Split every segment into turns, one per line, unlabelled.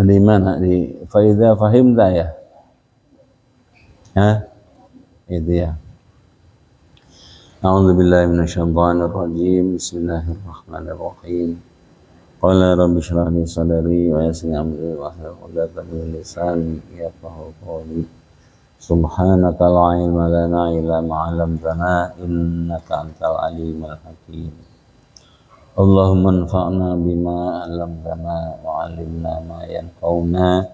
Di mana? Di faida fahimta ya? Hah? Itu ya. A'udzubillahi minasyaitonir rajim. Bismillahirrahmanirrahim. Qala rabbi shrah li sadri wa yassir li amri wahlul 'uqdatam min lisani yafqahu qawli. Subhanaka la ilma lana illa ma 'allamtana innaka antal alimul hakim. Allahumma anfa'na bima 'allamtana wa 'allimna ma yanfa'una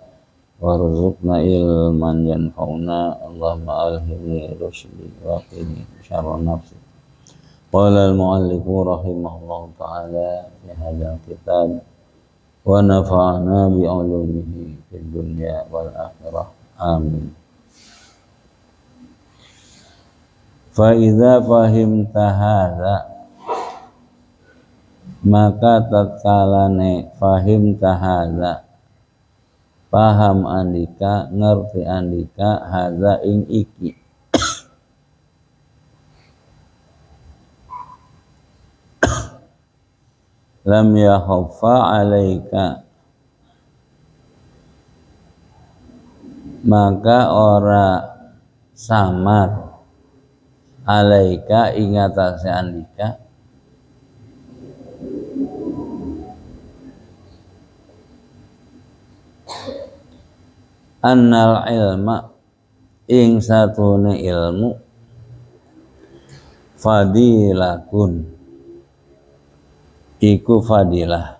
warzuqna ilman yanfa'una. Allahumma alhimni rusydi wa qini syarra nafsi. Qala al-mu'allifu rahimahullahu ta'ala fi hadzal kitab wa nafa'na bi 'ulumihi fid dunya wal akhirah. Amin. Fa idza fahimta hadza, maka tatkalane fahimta hadza, paham andika, ngerti andika, hadza ing iki, lam yakhfa alaika, maka ora samar alaika ing atase andika, annal ilma ing satune ilmu, fadilatun iku fadilah,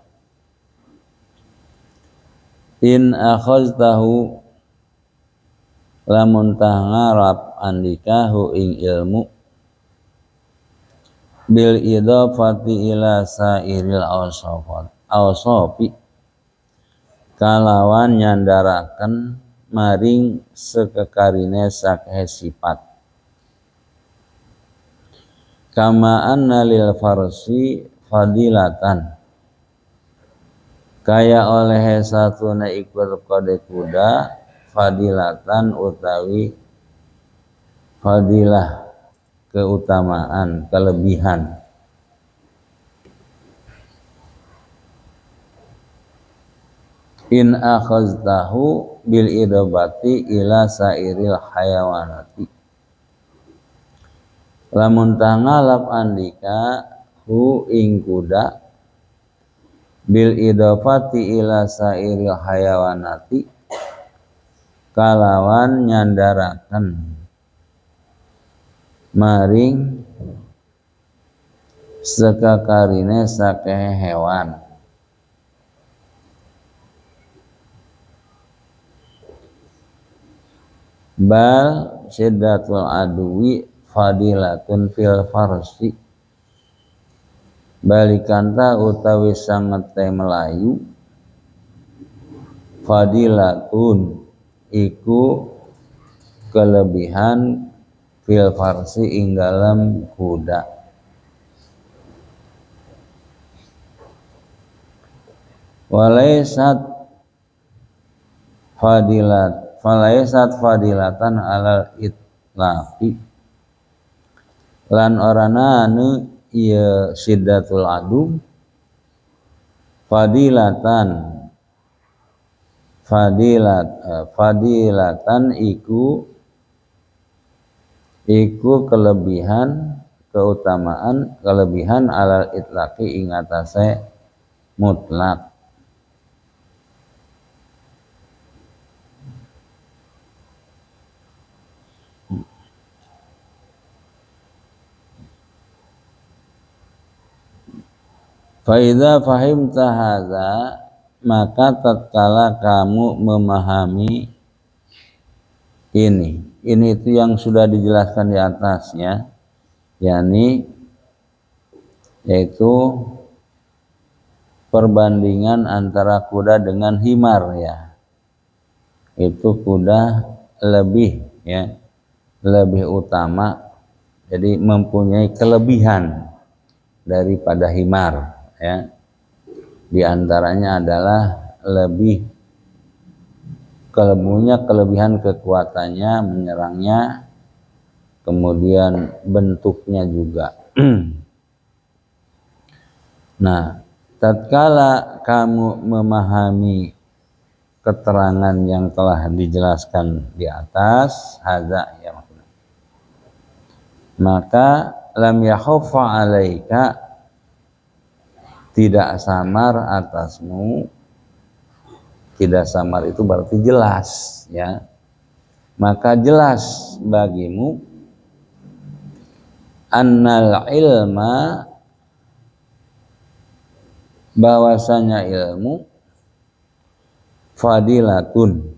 in akhaztahu lamun tah ngarap andikahu ing ilmu, bil idhafati ila sairil awsafi, kalawan nyandaraken maring sekekarine sakehe sifat, kama anna lil farsi fadilatan, kaya oleh satuna ikut kode kuda fadilatan utawi fadilah, keutamaan, kelebihan. In akhaztahu bil idobati ila sairil hayawanati, lamun tangalap andika hu ing kuda bil idofati ila sairil hayawanati, kalawan nyandaraken maring sekakarine sakehe hewan, bal syiddatul adwi fadilatun fil farsi, balikanta utawi sangete Melayu fadilatun iku kelebihan fil farsi ing dalam kuda. Walaysat fadilatan alal itlaqi, lan orana anu ieu syiddatul adu fadilatan iku kelebihan, keutamaan, kelebihan alal itlaqi ing atase mutlak. Fa idza fahimta hadza, maka tatkala kamu memahami ini itu yang sudah dijelaskan di atasnya, yakni yaitu perbandingan antara kuda dengan himar ya. Itu kuda lebih utama, jadi mempunyai kelebihan daripada himar ya. Di antaranya adalah kelebihan kekuatannya, menyerangnya, kemudian bentuknya juga. Nah, tatkala kamu memahami keterangan yang telah dijelaskan di atas, hadza ya maksudnya. Maka lam yakhfa alaika, tidak samar atasmu. Tidak samar itu berarti jelas ya. Maka jelas bagimu annal ilma, bahwasanya ilmu fadilatun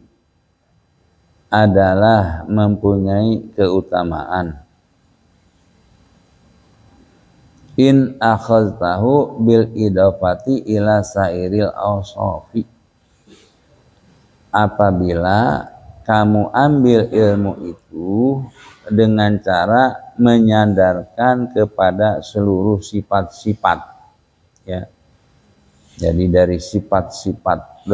adalah mempunyai keutamaan. In akhadtahu bil idafati ila sairil awsafi, apabila kamu ambil ilmu itu dengan cara menyandarkan kepada seluruh sifat-sifat ya. Jadi dari sifat-sifat,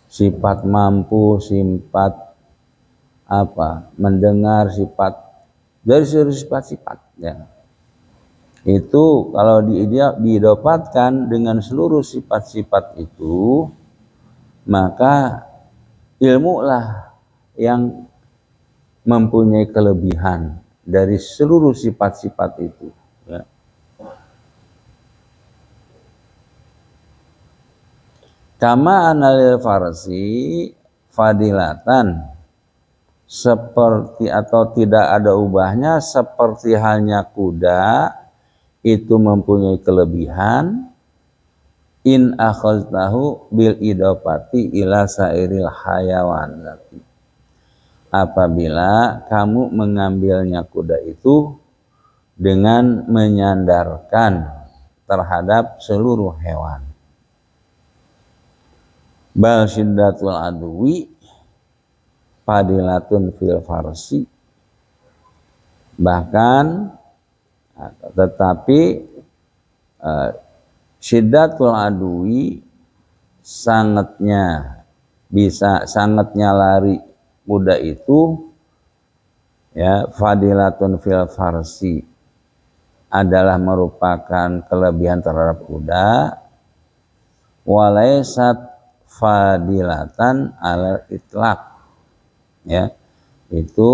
sifat mampu, sifat mendengar, sifat dari seluruh sifat-sifat ya. Itu kalau didapatkan dengan seluruh sifat-sifat itu, maka ilmu lah yang mempunyai kelebihan dari seluruh sifat-sifat itu ya. Kama analil farsi fadilatan, seperti atau tidak ada ubahnya, seperti halnya kuda itu mempunyai kelebihan. In akhadtahu bil idafati ila sairil hayawan, apabila kamu mengambilnya kuda itu dengan menyandarkan terhadap seluruh hewan. Bal syiddatul adwi fadilatun fil farsi, bahkan tetapi syiddatul adwi, sangatnya lari kuda itu ya, fadilatun fil farsi adalah merupakan kelebihan terhadap kuda, walaisat fadilatan ala itlaq ya, itu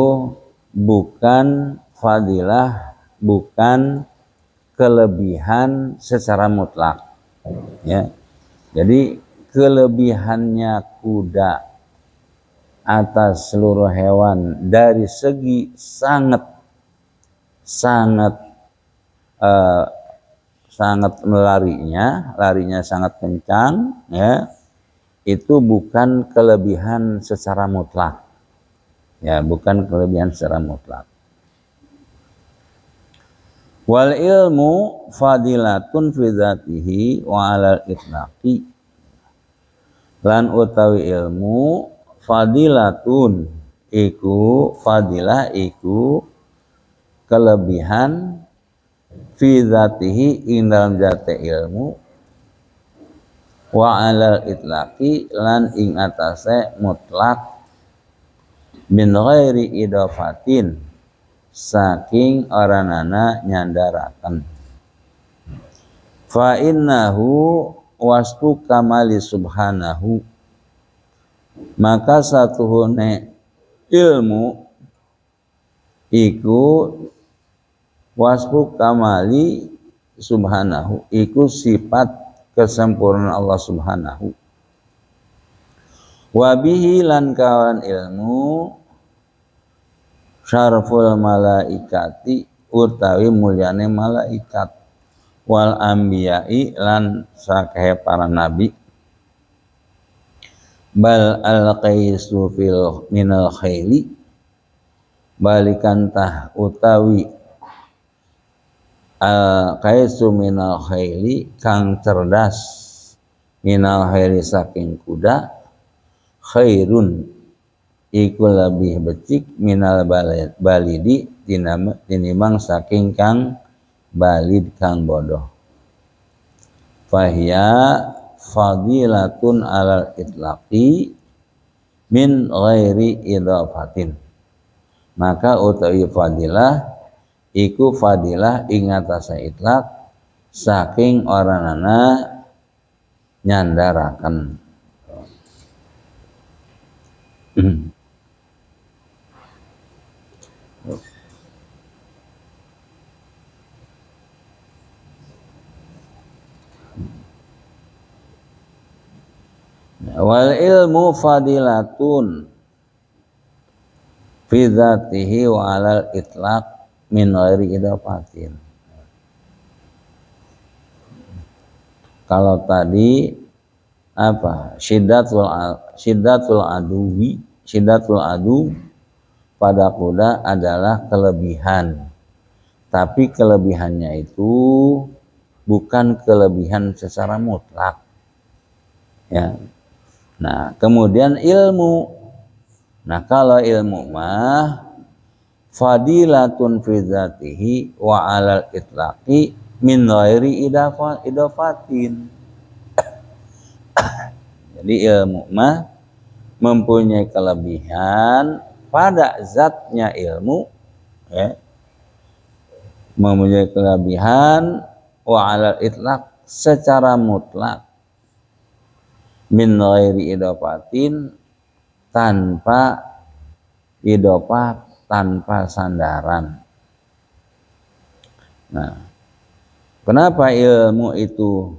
bukan fadilah, bukan kelebihan secara mutlak ya. Jadi kelebihannya kuda atas seluruh hewan dari segi sangat larinya sangat kencang ya, itu bukan kelebihan secara mutlak ya, bukan kelebihan secara mutlak. Wal ilmu fadilatun fi dzatihi wa 'alal itlaqi, lan utawi ilmu fadilatun iku, fadilah iku kelebihan, fi dzatihi ing dalam zate ilmu, wa 'alal itlaqi lan ing atase mutlak, min ghairi idafatin saking oranana nyandaraken. Fa innahu wasfu kamali subhanahu, maka satuhune ilmu iku wasfu kamali subhanahu, iku sifat kesempurnaan Allah subhanahu. Wabihi lan kawan ilmu syarful malaikati, utawi mulyane malaikat, wal anbiya'i lan sakehe para nabi. Bal al qaisu fil minal khaili, balikantah utawi al qaisu minal khaili, kang cerdas, minal khaili saking kuda, khairun iku lebih becik, minal balidi tinimbang saking kang balid kang bodoh. Fahiya fadilatun alal itlaqi min ghairi idafatin, maka utawi fadilah iku fadilah ing atase itlaq saking oranana nyandaraken Wal ilmu fadilatun fi dzatihi wa alal itlaq min ghairi idafatin. Kalau tadi apa? Syiddatul adu pada kuda adalah kelebihan. Tapi kelebihannya itu bukan kelebihan secara mutlak. Ya. Nah, kemudian ilmu. Nah, kalau ilmu mah fadilatun fi dzatihi wa alal itlaqi min ghairi idafatin. Jadi ilmu mah mempunyai kelebihan pada zatnya ilmu, ya. Mempunyai kelebihan wa alal itlaq secara mutlak min ghairi idafatin tanpa idofah, tanpa sandaran. Nah, kenapa ilmu itu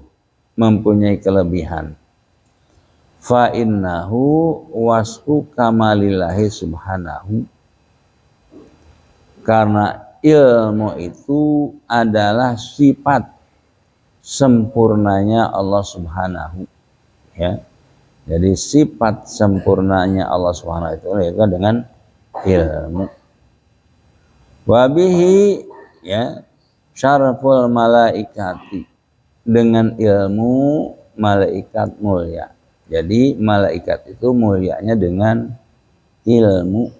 mempunyai kelebihan? Fa innahu wasfu kamalillahi subhanahu. Karena ilmu itu adalah sifat sempurnanya Allah Subhanahu, ya. Jadi sifat sempurnanya Allah Subhanahu itu yaitu dengan ilmu. Wabihi, ya, syaraful malaikati, dengan ilmu malaikat mulia. Jadi malaikat itu mulianya dengan ilmu.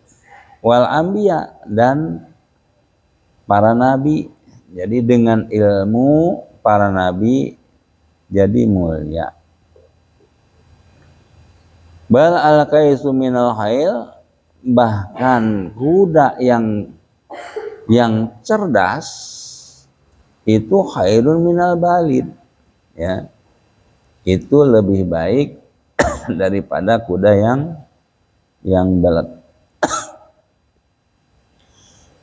Wal anbiya, dan para nabi. Jadi dengan ilmu para nabi jadi mulia. Bal al-kaisu minal khail, bahkan kuda yang cerdas itu khairun minal balid, ya. Itu lebih baik daripada kuda yang belet.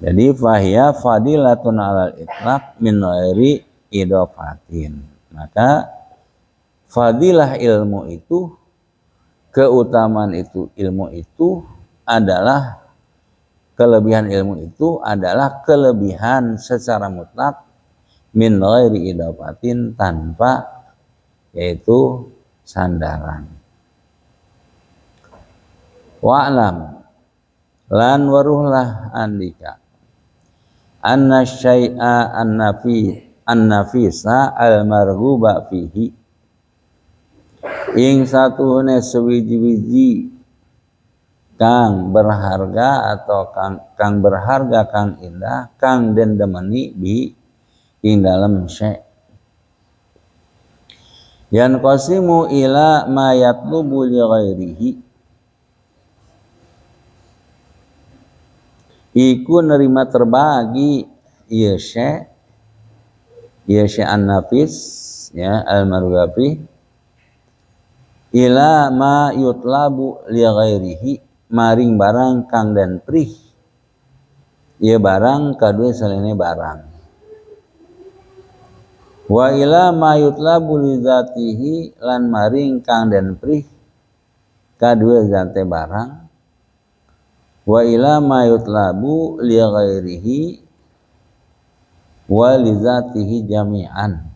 Jadi fahiya fadilatun alal itlaq min ghairi idafatin. Maka fadilah ilmu itu, keutamaan itu, ilmu itu adalah kelebihan, ilmu itu adalah kelebihan secara mutlak min ghairi idafatin, tanpa yaitu sandaran. Wa'lam lan waruhlah andika anna syai'a an-nafisa al-marghuba fihi, ing satuhune sewiji-wiji kang berharga atau kang berharga, kang indah, kang den demeni bi ing dalam syai', yan qasimu ila ma yatlubu li ghairihi, iku nerima terbagi ieu syai' an-nafis, ya, al-marghabi ila ma yutlabu li ghairihi, maring barang kang den prih ieu barang kadue salene barang. Wa ila ma yutlabu li dzatihi, lan maring kang den prih kadue zate barang. Wa ila ma yutlabu li ghairihi wa li dzatihi jami'an,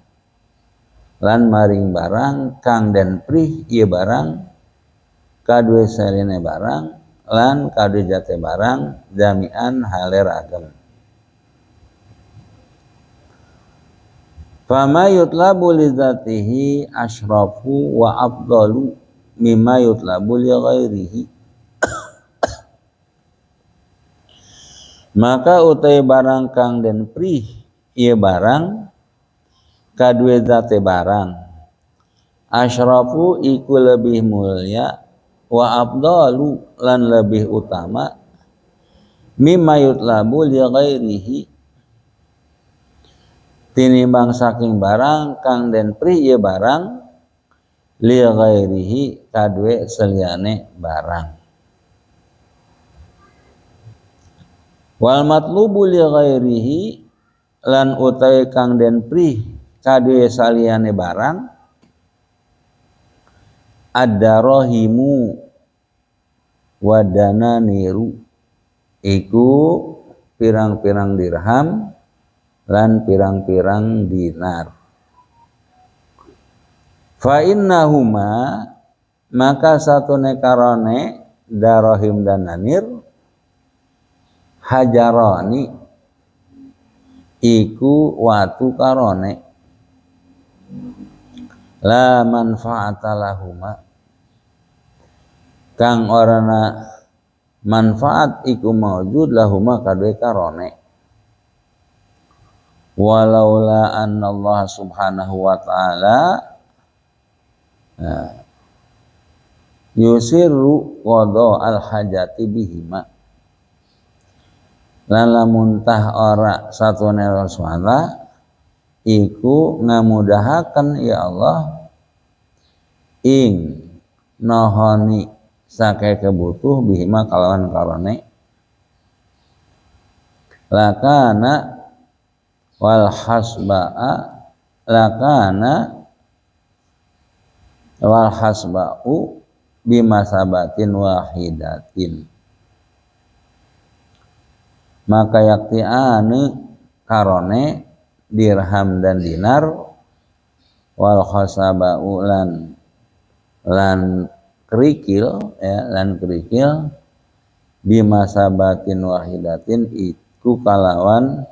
lan maring barang kang den prih ieu barang kadue salene barang lan kadue jate barang jami'an hale ragem. Fama yutlabu li dzatihi asyrafu wa afdalu mimma yutlabu li ghairihi, maka utai barang kang den prih ieu barang kadue zate barang asyrafu iku lebih mulia, wa afdalu lan lebih utama, mimma yutlabu li ghairihi tinimbang saking barang kang den prih ieu barang li ghairihi kadue saliyane barang. Wal matlubu li ghairihi lan utawi kang den prih kadue saliyane barang ad-darahimu wadana niru iku pirang-pirang dirham lan pirang-pirang dinar. Fa innahuma maka satune karone darahim dan nanir hajarani iku watu karone la manfaata lahuma kang orana manfaat iku maujud lahuma kadue karone walaula anna Allah subhanahu wa ta'ala yusirru qada al hajati bihima lan lamun tah ora satune Rasulullah iku ngamudahaken ya Allah ing nohoni sakai kebutuh bihima kalawan karone lakana wal hasba'a lakana wal hasba'u bimasabatin wahidatin maka yakti'ane karone dirham dan dinar wal khasaba'u lan kerikil ya lan kerikil bimasabatin wahidatin iku kalawan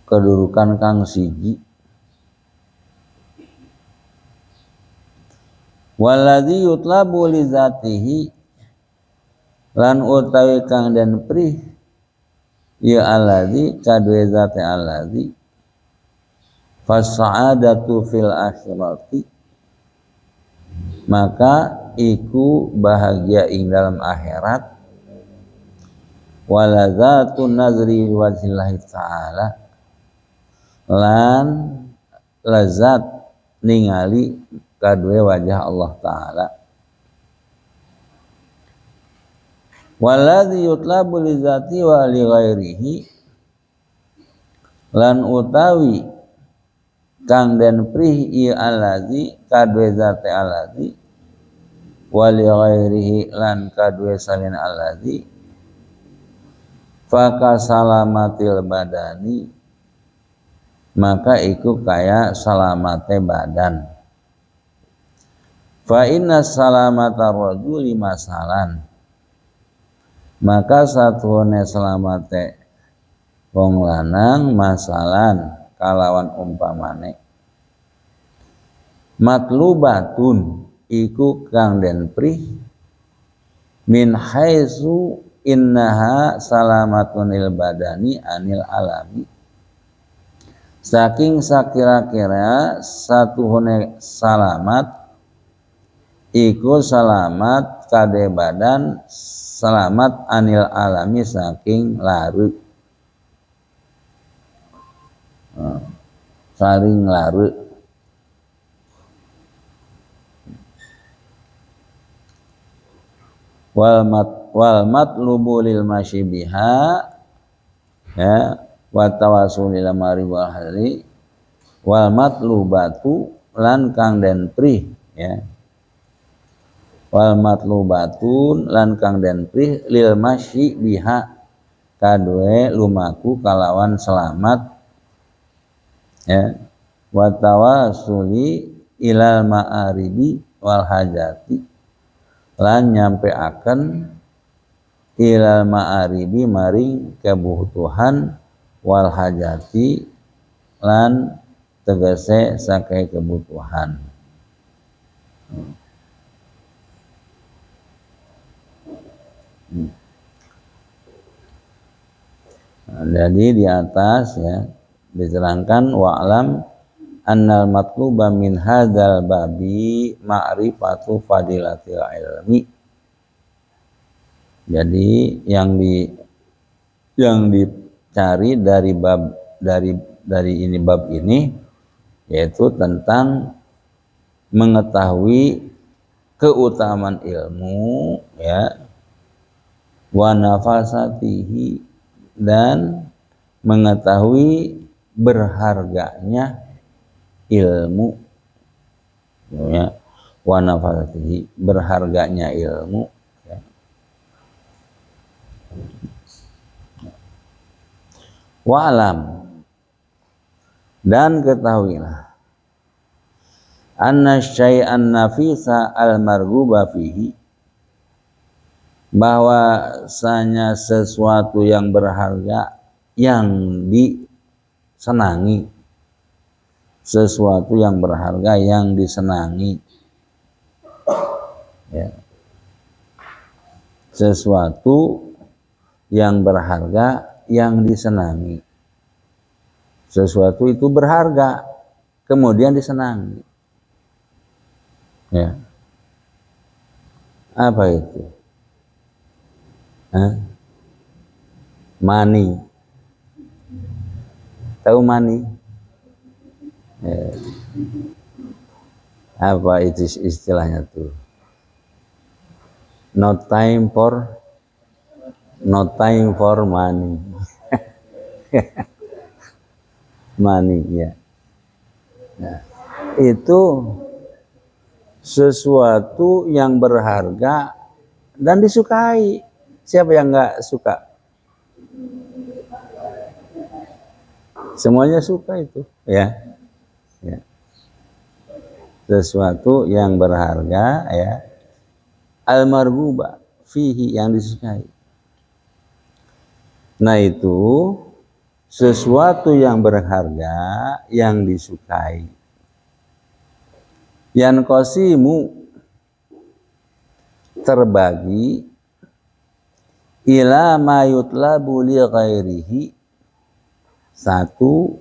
kedudukan kang siji waladzi yutlabu li zatihi lan utawi kang den prih ya alladzi kadue zate alladzi fas'adatu fil akhirati maka iku bahagia ing dalam akhirat waladzatun nazri wajhillahi ta'ala lan lazat ningali kadue wajah Allah ta'ala waladzi yutlabu li zati wa li ghairihi lan utawi kang den prih ieu allazi kadue zate allazi wa li ghairihi lan kadue salin allazi faka salamatil badani maka iku kaya salamate badan fa inna salamata rajuli masalan maka satuhune salamate wong lanang masalan kalawan umpamane matlubatun iku kang den prih min haitsu innaha salamatun il badani anil alami saking sakira-kira satuhune salamat iku salamat kade badan salamat anil alami saking laru saring laru wal matlubu lil masyibiha ya wa tawassul ila mari wal hadri wal matlubatu lan kang den prih ya wal matlubatun lan kang den prih lil masyibiha kadue lumaku kalawan selamat ya wa tawassuli ilal ma'aribi wal hajati lan nyampe akan ilal ma'aribi maring kebutuhan wal hajati lan tegese sakai kebutuhan jadi di atas ya diterangkan wa'lam annal matluba min hadzal babi ma'rifatu fadilatil ilmi. Jadi yang dicari dari bab dari ini bab ini yaitu tentang mengetahui keutamaan ilmu, ya, wa nafasatihi, dan mengetahui berharganya ilmu, ya, wa nafasatihi, berharganya ilmu, ya. Wa alam, dan ketahuilah, anna syai'an nafisa al marghuba fihi, bahwasanya sesuatu yang berharga yang disenangi, sesuatu yang berharga yang disenangi, ya. Sesuatu yang berharga yang disenangi, sesuatu itu berharga kemudian disenangi, ya. Apa itu? Money. Tahu money? Apa itu istilahnya tuh? No time for money. Money, ya. Nah, itu sesuatu yang berharga dan disukai. Siapa yang nggak suka? Semuanya suka itu, ya. Ya. Sesuatu yang berharga, ya, al-marghuba fihi, yang disukai. Nah, itu sesuatu yang berharga yang disukai. Yang qasimu, terbagi, ila ma yutlabu li ghairihi, satu,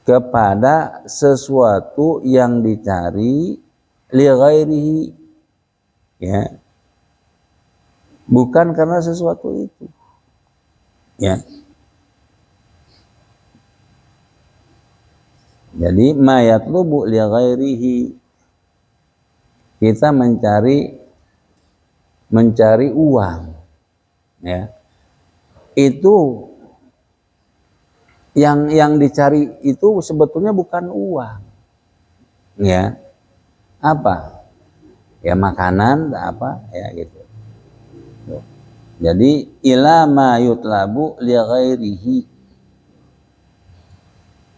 kepada sesuatu yang dicari li ghairihi, ya, bukan karena sesuatu itu, ya. Jadi ma yatlubu li ghairihi, kita mencari uang, ya. Itu yang dicari itu sebetulnya bukan uang, ya. Apa? Ya makanan, apa, ya, gitu. Jadi ila ma yutlabu li ghairihi,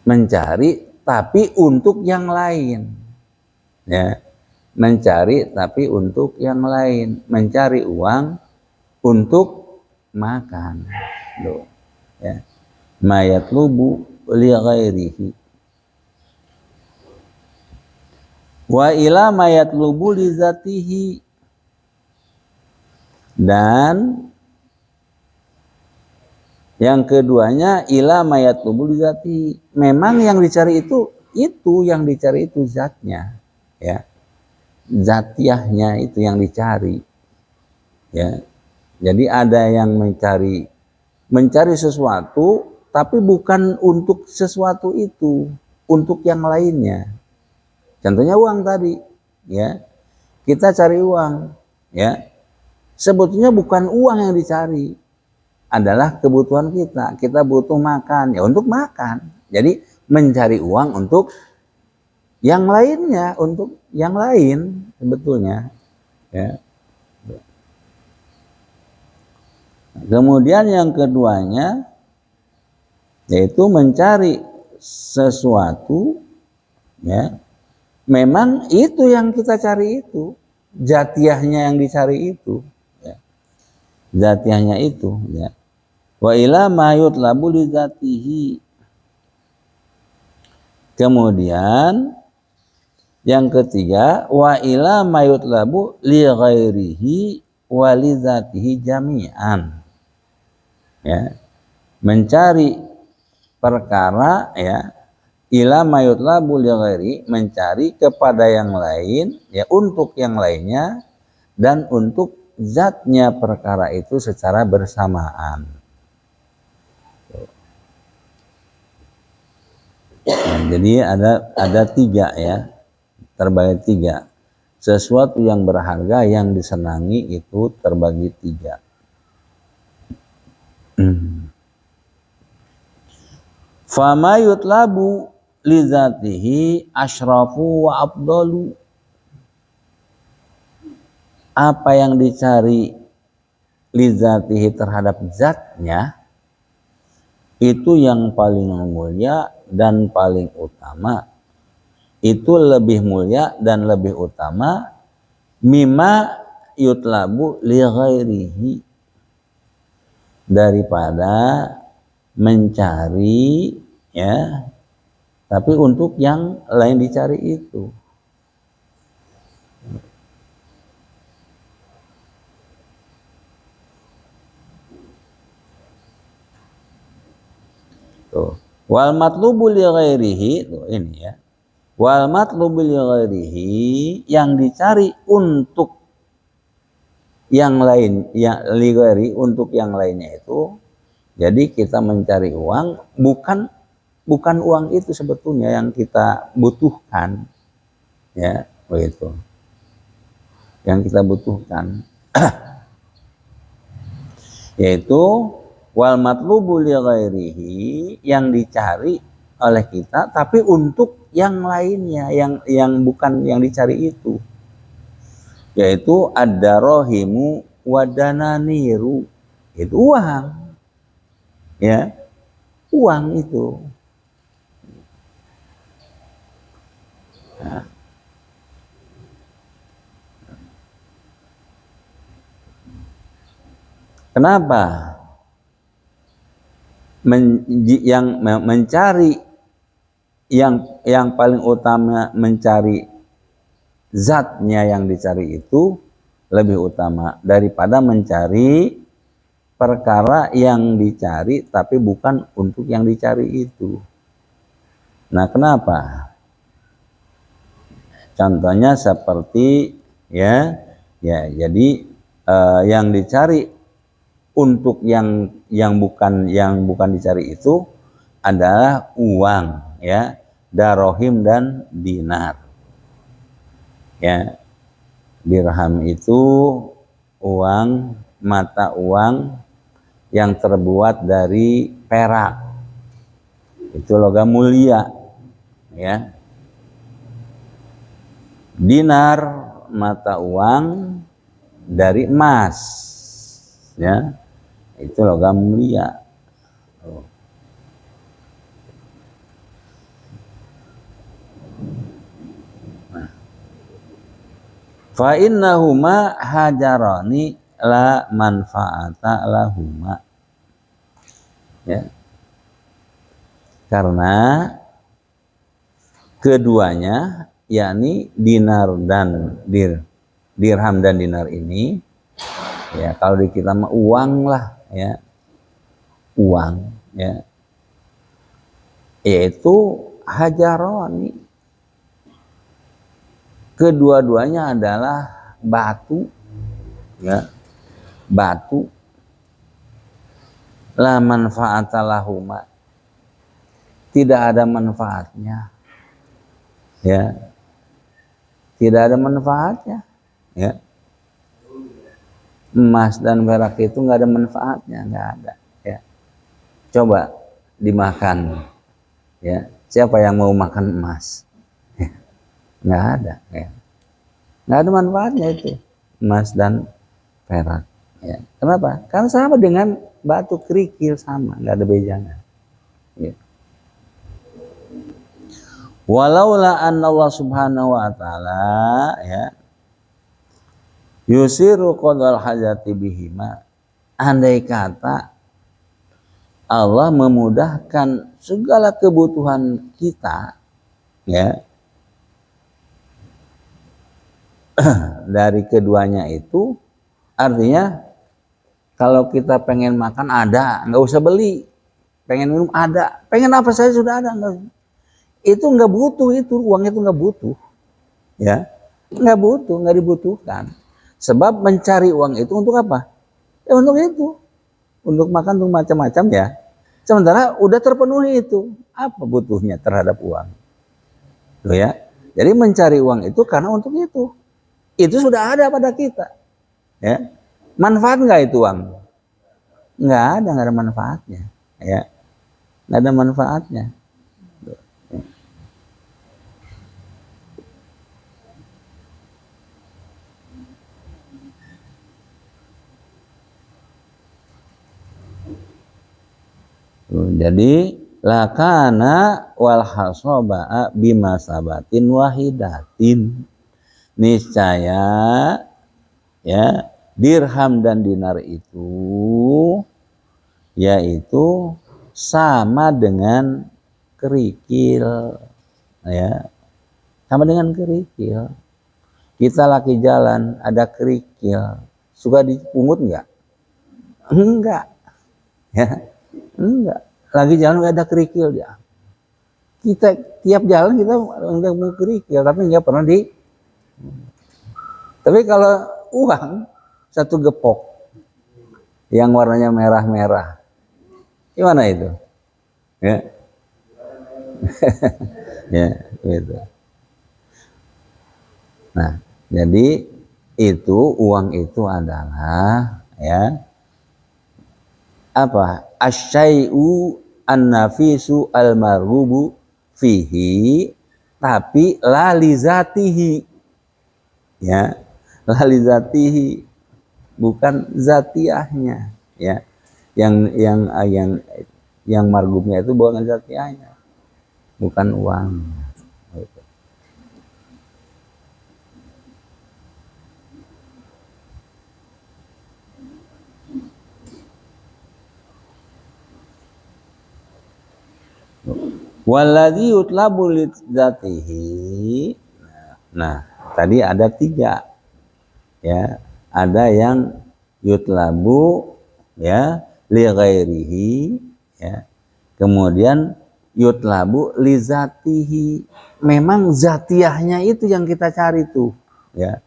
mencari tapi untuk yang lain, ya. Mencari tapi untuk yang lain, mencari uang untuk makan, loh, ya. Ma yatlubu li ghairihi wa ila ma yatlubu li zatihi, dan yang keduanya ila ma yatlubu li zatihi, memang yang dicari itu yang dicari itu zatnya, ya. Zatiahnya itu yang dicari, ya. Jadi ada yang mencari sesuatu tapi bukan untuk sesuatu itu, untuk yang lainnya. Contohnya uang tadi, ya. Kita cari uang, ya. Sebetulnya bukan uang yang dicari, adalah kebutuhan kita. Kita butuh makan, ya, untuk makan. Jadi mencari uang untuk yang lainnya, untuk yang lain sebetulnya, ya. Kemudian yang keduanya yaitu mencari sesuatu, ya, memang itu yang kita cari itu, jatiahnya yang dicari itu, ya. Jatiahnya itu, ya. Wa ila ma yutlabu li zatihi, kemudian yang ketiga wa ila ma yutlabu li ghairihi wa li zatihi jami'an, ya. Mencari perkara, ya, ila mayutlabu li ghairi, mencari kepada yang lain, ya, untuk yang lainnya dan untuk zatnya perkara itu secara bersamaan. Nah, jadi ada tiga, ya, terbagi tiga. Sesuatu yang berharga yang disenangi itu terbagi tiga. Fama yutlabu lizatihi asyrafu wa afdalu. Apa yang dicari lizatihi terhadap zatnya itu yang paling mulia dan paling utama. Itu lebih mulia dan lebih utama mimma yutlabu li ghairihi, daripada mencari ya tapi untuk yang lain dicari itu. Tuh. Wal matlubu li ghairihi, tuh ini ya. Wal matlubu li ghairihi, yang dicari untuk yang lain, yang li ghairi, untuk yang lainnya itu. Jadi kita mencari uang bukan uang itu sebetulnya yang kita butuhkan. Ya, begitu. Yang kita butuhkan yaitu wal matlubu li ghairihi, yang dicari oleh kita tapi untuk yang lainnya, yang bukan yang dicari itu, yaitu ad-darahimu wadananiru, itu uang ya, uang itu. Nah. Kenapa yang mencari yang paling utama mencari zatnya yang dicari itu lebih utama daripada mencari perkara yang dicari tapi bukan untuk yang dicari itu. Nah, kenapa? Contohnya seperti ya jadi yang dicari untuk yang bukan dicari itu adalah uang ya, darohim dan dinar. Ya, dirham itu uang, mata uang yang terbuat dari perak, itu logam mulia ya. Dinar, mata uang dari emas ya, itu logam mulia. Fa innahuma hajarani la manfaata lahuma. Ya. Karena keduanya, yakni dinar dan dirham dan dinar ini, ya kalau di kita mah uang lah ya, uang ya, yaitu hajarani, kedua-duanya adalah batu ya, batu, la manfaata lahuma, tidak ada manfaatnya ya, tidak ada manfaatnya ya. Emas dan perak itu nggak ada manfaatnya, nggak ada ya. Coba dimakan ya, siapa yang mau makan emas? Nggak ada ya, nggak ada manfaatnya itu emas dan perak ya. Kenapa? Karena sama dengan batu kerikil, sama, nggak ada bedanya ya. Walaula anna Allah subhanahu wa ta'ala ya yusiru qadal hajati bihima, andai kata Allah memudahkan segala kebutuhan kita ya dari keduanya itu, artinya kalau kita pengen makan ada, nggak usah beli. Pengen minum ada, pengen apa saja sudah ada, itu nggak butuh, itu uang itu nggak butuh ya, nggak butuh, nggak dibutuhkan. Sebab mencari uang itu untuk apa? Ya untuk itu, untuk makan, untuk macam-macam ya. Sementara udah terpenuhi itu, apa butuhnya terhadap uang? Tuh ya. Jadi mencari uang itu karena untuk itu. Itu sudah ada pada kita. Ya. Manfaat nggak itu uang? Nggak ada manfaatnya. Ya. Nggak ada manfaatnya. Jadi lakana wal hasoba bima sabatin wahidatin, niscaya ya dirham dan dinar itu yaitu sama dengan kerikil, ya, sama dengan kerikil. Kita lagi jalan ada kerikil, suka dipungut nggak? Enggak, ya. Enggak, lagi jalan nggak ada kerikil dia. Kita tiap jalan kita nggak mau kerikil, tapi nggak pernah di. Tapi kalau uang satu gepok yang warnanya merah-merah, gimana itu? Ya, ya gitu. Nah, jadi itu uang itu adalah ya apa? Asyai'u an-nafisu al-marhubu fihi, tapi la lizatihi, ya, la lizatihi, bukan zatiahnya, ya, yang marhubnya itu bukan zatiahnya, bukan uang. Waladhi yutlabu lidzatihi. Nah, tadi ada 3. Ya, ada yang yutlabu ya li ghairihi, ya. Kemudian yutlabu li zatihi. Memang zatiahnya itu yang kita cari tuh, ya.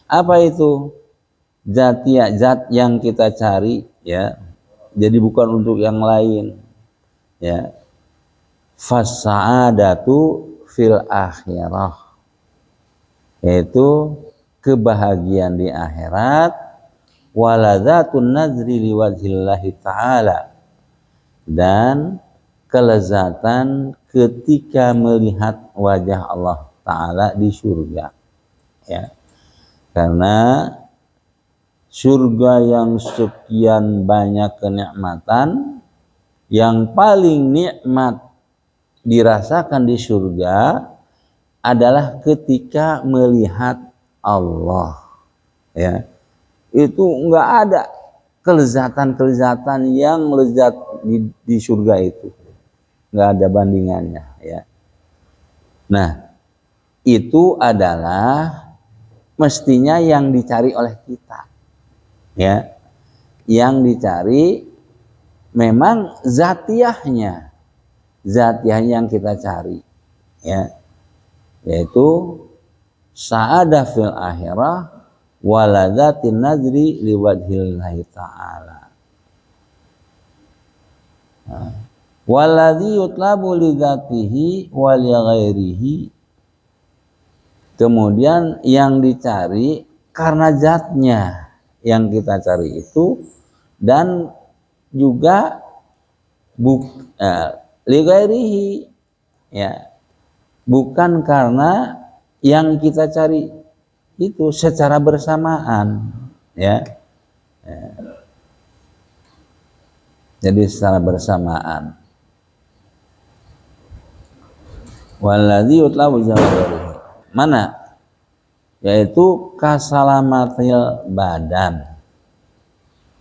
Apa itu? Zatiah, zat yang kita cari, ya. Jadi bukan untuk yang lain, ya. Fas'adatu fil akhirah, yaitu kebahagiaan di akhirat, waladzatun nazri liwajhillahi ta'ala, dan kelezatan ketika melihat wajah Allah Ta'ala di surga, ya. Karena surga yang sekian banyak kenikmatan, yang paling nikmat dirasakan di surga adalah ketika melihat Allah, ya. Itu enggak ada kelezatan-kelezatan yang lezat di surga itu, enggak ada bandingannya, ya. Nah, itu adalah mestinya yang dicari oleh kita, ya. Yang dicari memang zatiahnya yang kita cari, ya, yaitu sa'adah fil akhirah waladzatin nazri liwajhillahi ta'ala. Waladzi yutlabu lidzatihi wa li ghairihi. Kemudian yang dicari karena zatnya yang kita cari itu, dan juga li ghairihi, ya, bukan karena yang kita cari itu secara bersamaan, ya. Jadi secara bersamaan. Waladzi yutlabu jawarihi, mana? Yaitu kasalamatil badan,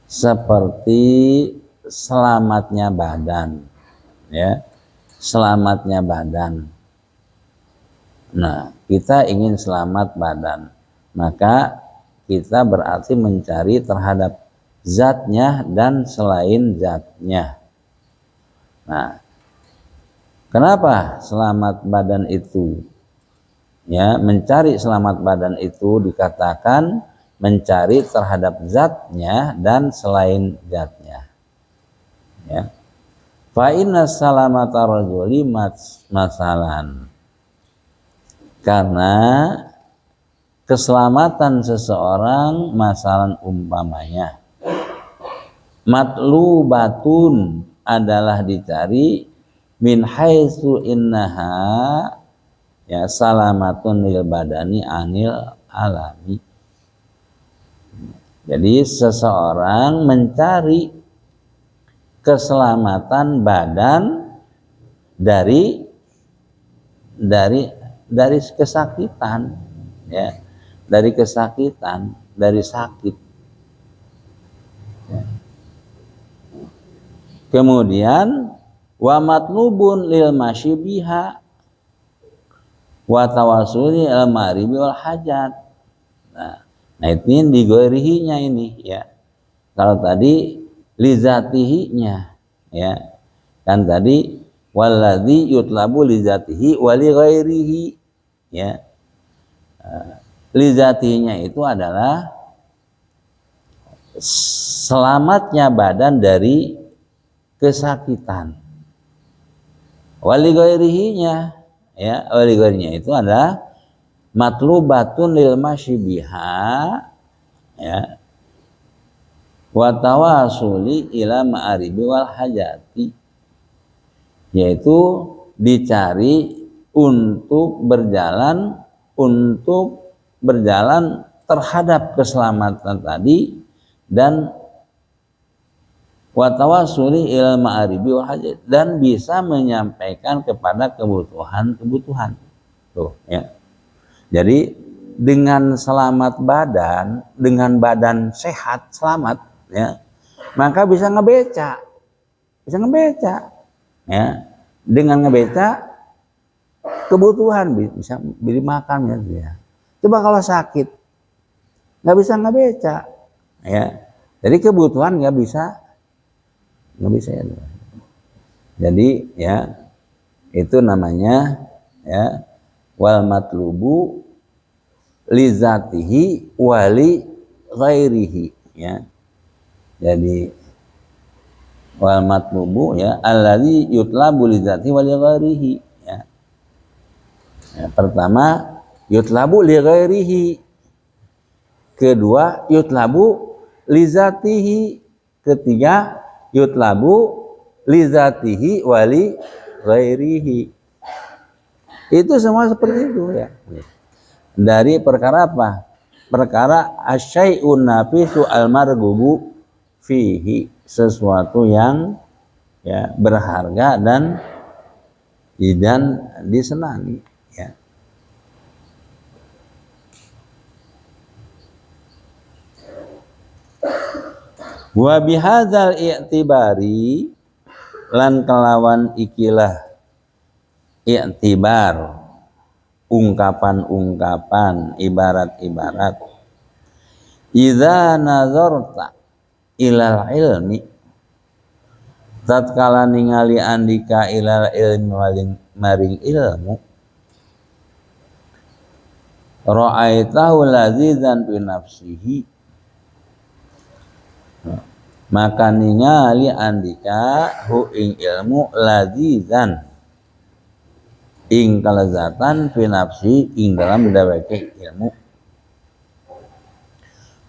seperti selamatnya badan, ya, selamatnya badan. Nah, kita ingin selamat badan, maka kita berarti mencari terhadap zatnya dan selain zatnya. Nah, kenapa selamat badan itu, ya, mencari selamat badan itu dikatakan mencari terhadap zatnya dan selain zatnya, ya. Fa inna salamata rajuli masalan, Karena keselamatan seseorang masalah umpamanya matlubatun adalah dicari min haitsu innaha ya salamatun lil badani anil alami. Jadi seseorang mencari keselamatan badan dari kesakitan, ya, dari kesakitan, dari sakit. Ya. Kemudian wa matlubun lil masyibiha wa tawassuli al maribi wal hajat. Nah ini digoirihinya ini ya. Kalau tadi lizatihinya ya. Kan tadi walladzi yutlabu lizatihi wa li ghairihi ya. Lizatihinya itu adalah selamatnya badan dari kesakitan. Wali ghairihinya ya, wali ghairinya itu adalah matlubatun lil masyibiha ya wa tawasuli ila ma'aribi wal hajati, yaitu dicari untuk berjalan terhadap keselamatan tadi dan wa tawasuli ila ma'aribi wal hajat, dan bisa menyampaikan kepada kebutuhan. Tuh ya. Jadi dengan selamat badan, dengan badan sehat selamat ya, maka bisa ngebeca. Ya. Dengan ngebeca kebutuhan, bisa beli makan ya. Coba kalau sakit nggak bisa ngebeca ya. Jadi kebutuhan nggak bisa ya. Jadi ya itu namanya ya wal matlubu lizatihi wali ghairihi ya. Jadi wal matlubu ya allazi yutlabu lizatihi wali ghairihi ya. Ya, pertama yutlabu li ghairihi, kedua yutlabu lizatihi, ketiga yutlabu lizatihi wali ghairihi. Itu semua seperti itu ya. Dari perkara apa? Perkara asyai'un nafisu al-marghubu fihi, sesuatu yang ya berharga dan disenangi ya. Wa bihadzal i'tibari, lan kelawan ikilah i'tibar, ungkapan-ungkapan, ibarat-ibarat, idza nazarta ilal ilmi, tatkala ningali andika ilal ilmi maring ilmu, ra'aitahu lazidan fi nafsihi, maka ningali andika hu ing ilmu lazizan ing kalazatan fi nafsi ing dalam dhaweke ilmu,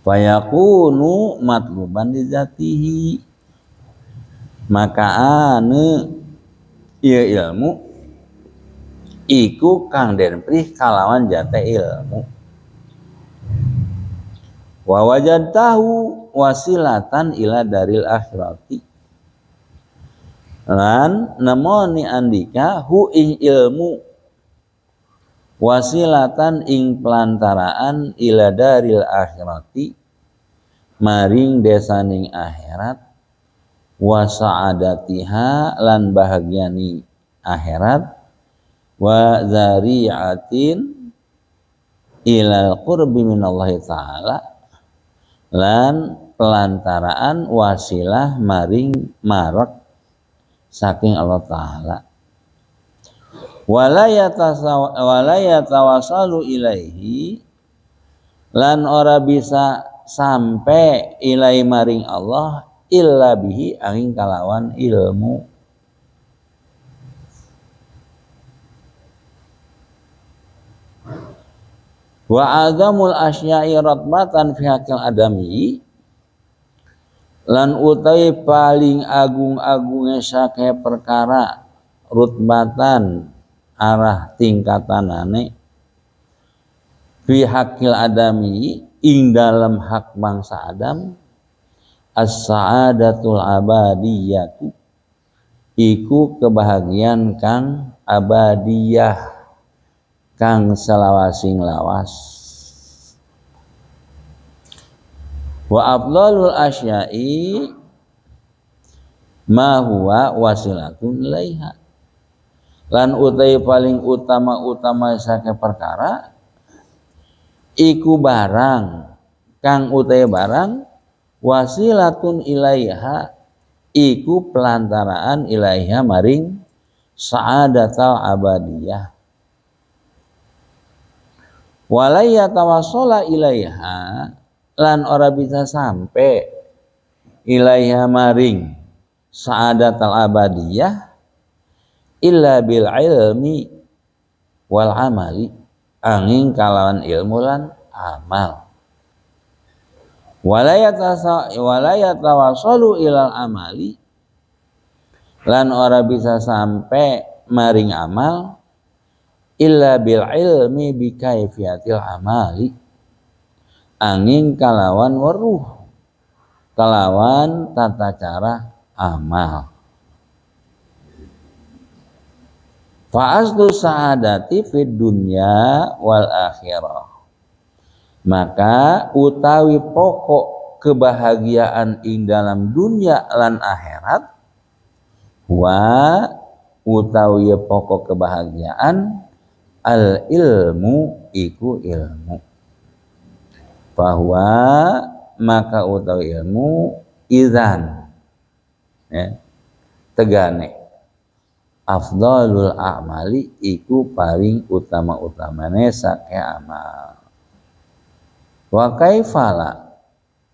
fayakunu matluban li zatihi, maka anu ieu ilmu iku kang den prih kalawan jate ilmu. Wa wajadtahu wasilatan ila daril akhirati, lan nemoni andika hu ing ilmu wasilatan ing pelantaraan ila daril akhirati maring desaning akhirat, wa sa'adatiha lan bahagiani akhirat, wa zari'atin ilal qurbi minallahi ta'ala, lan pelantaraan wasilah maring marak saking Allah Ta'ala. Wala yatawasalu ilaihi, lan ora bisa sampai ilai maring Allah illa bihi angin kalawan ilmu. Wa azamul asya'i ratbatan fi haqqil adami, lan utawi paling agung-agungnya sake perkara rutbatan arah tingkatanane fi haqqil adami ing dalam hak bangsa Adam as-sa'adatul abadiyatu iku kebahagiaan kang abadiyah kang selawasing lawas. Wa afdalul asya'i ma huwa wasilatun ilaiha, lan utai paling utama sake perkara iku barang kang utai barang wasilatun ilaiha iku pelantaraan ilaiha maring sa'adatul abadiyah. Walaya tawassola ilaiha, lan ora bisa sampai ilaiha maring sa'adatul abadiyah illa bil ilmi wal amali, angin kalawan ilmu lan amal. Walaya tawassalu ilal amali, lan ora bisa sampai maring amal illa bil ilmi bi kaifiyatil amali, angin kalawan weruh kalawan tata cara amal. Fa aslu sa'adati fid dunya wal akhirah, maka utawi pokok kebahagiaan ing dalam dunia lan akhirat wa utawi pokok kebahagiaan al ilmu iku ilmu. Bahwa maka utawi ilmu idzan ya, tegane afdalul a'mali iku paling utama-utamane sake amal. Wa kaifala,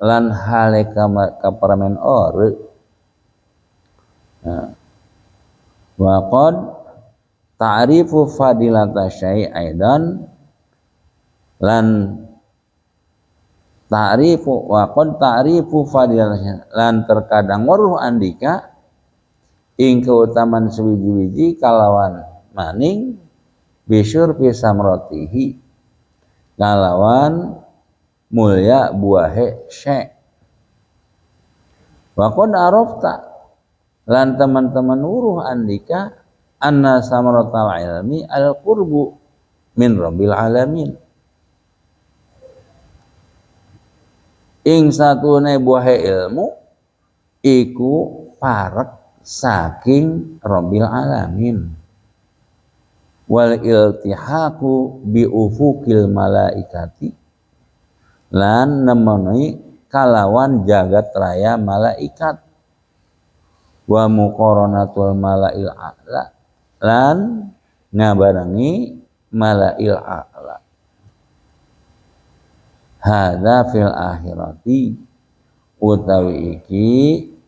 lan hale kaparamen ore wa qad ta'rifu fadilata syai' aidan, lan ta'rifu wa qad ta'rifu fadilata, lan terkadang weruh andika ing keutamaan sewiji-wiji kalawan maning bisyur pisamrotihi kalawan mulya buahe syai'. Wa qad arafta, lan teman-teman uruh andika anna samratal ilmi al qurbu min rabbil alamin, ing satune buahe ilmu iku parek saking rabbil alamin, wal iltihaku bi ufukil malaikati, lan nemoni kalawan jagat raya malaikat, wa muqaranatul malail a'la, lan ngabarengi malail a'la. Hadza fil akhirati, utawi iki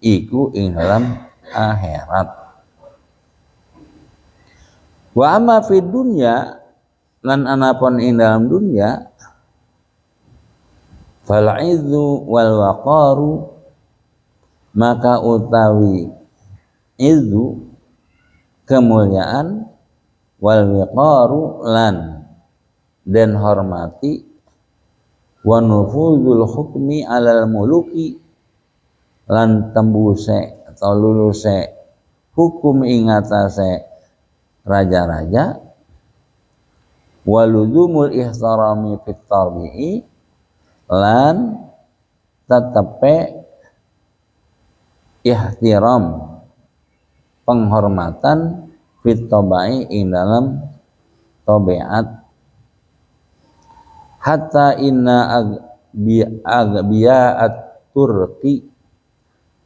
iku ing dalam akhirat. Wa amma fid dunya, lan anapun ing dalam dunya fal izzu wal waqaru, maka utawi izzu kemuliaan wal wiqaru lan dan hormati wa nufuzul hukmi alal muluki, lan tembuse atau luluse hukum ing atase raja-raja, waluzumul ihtarami fit tarbi'i, lan tetepe ihtiram penghormatan fit tabai ing dalam tabiat, hatta inna agbiyaat turki,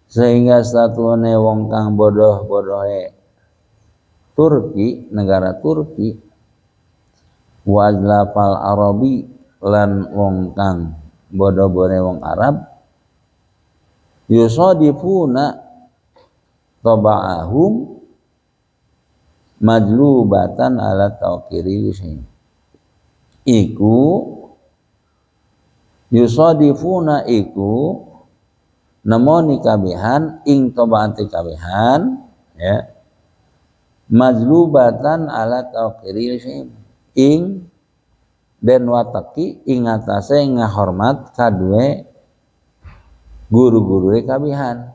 sehingga satuane wong kang bodoh-bodohe Turki, negara Turki, wajlapal arabi, lan wong kang bodoh-bodohe wong Arab, yusadifuna taba'ahum majlubatan ala tawqiri syai', iku Yusadifuna iku nemoni kabihan ing tobaati kabihan ya majlubatan ala tauqiril syim ing den wateki ing atase ngahormat kadue guru-guru kabihan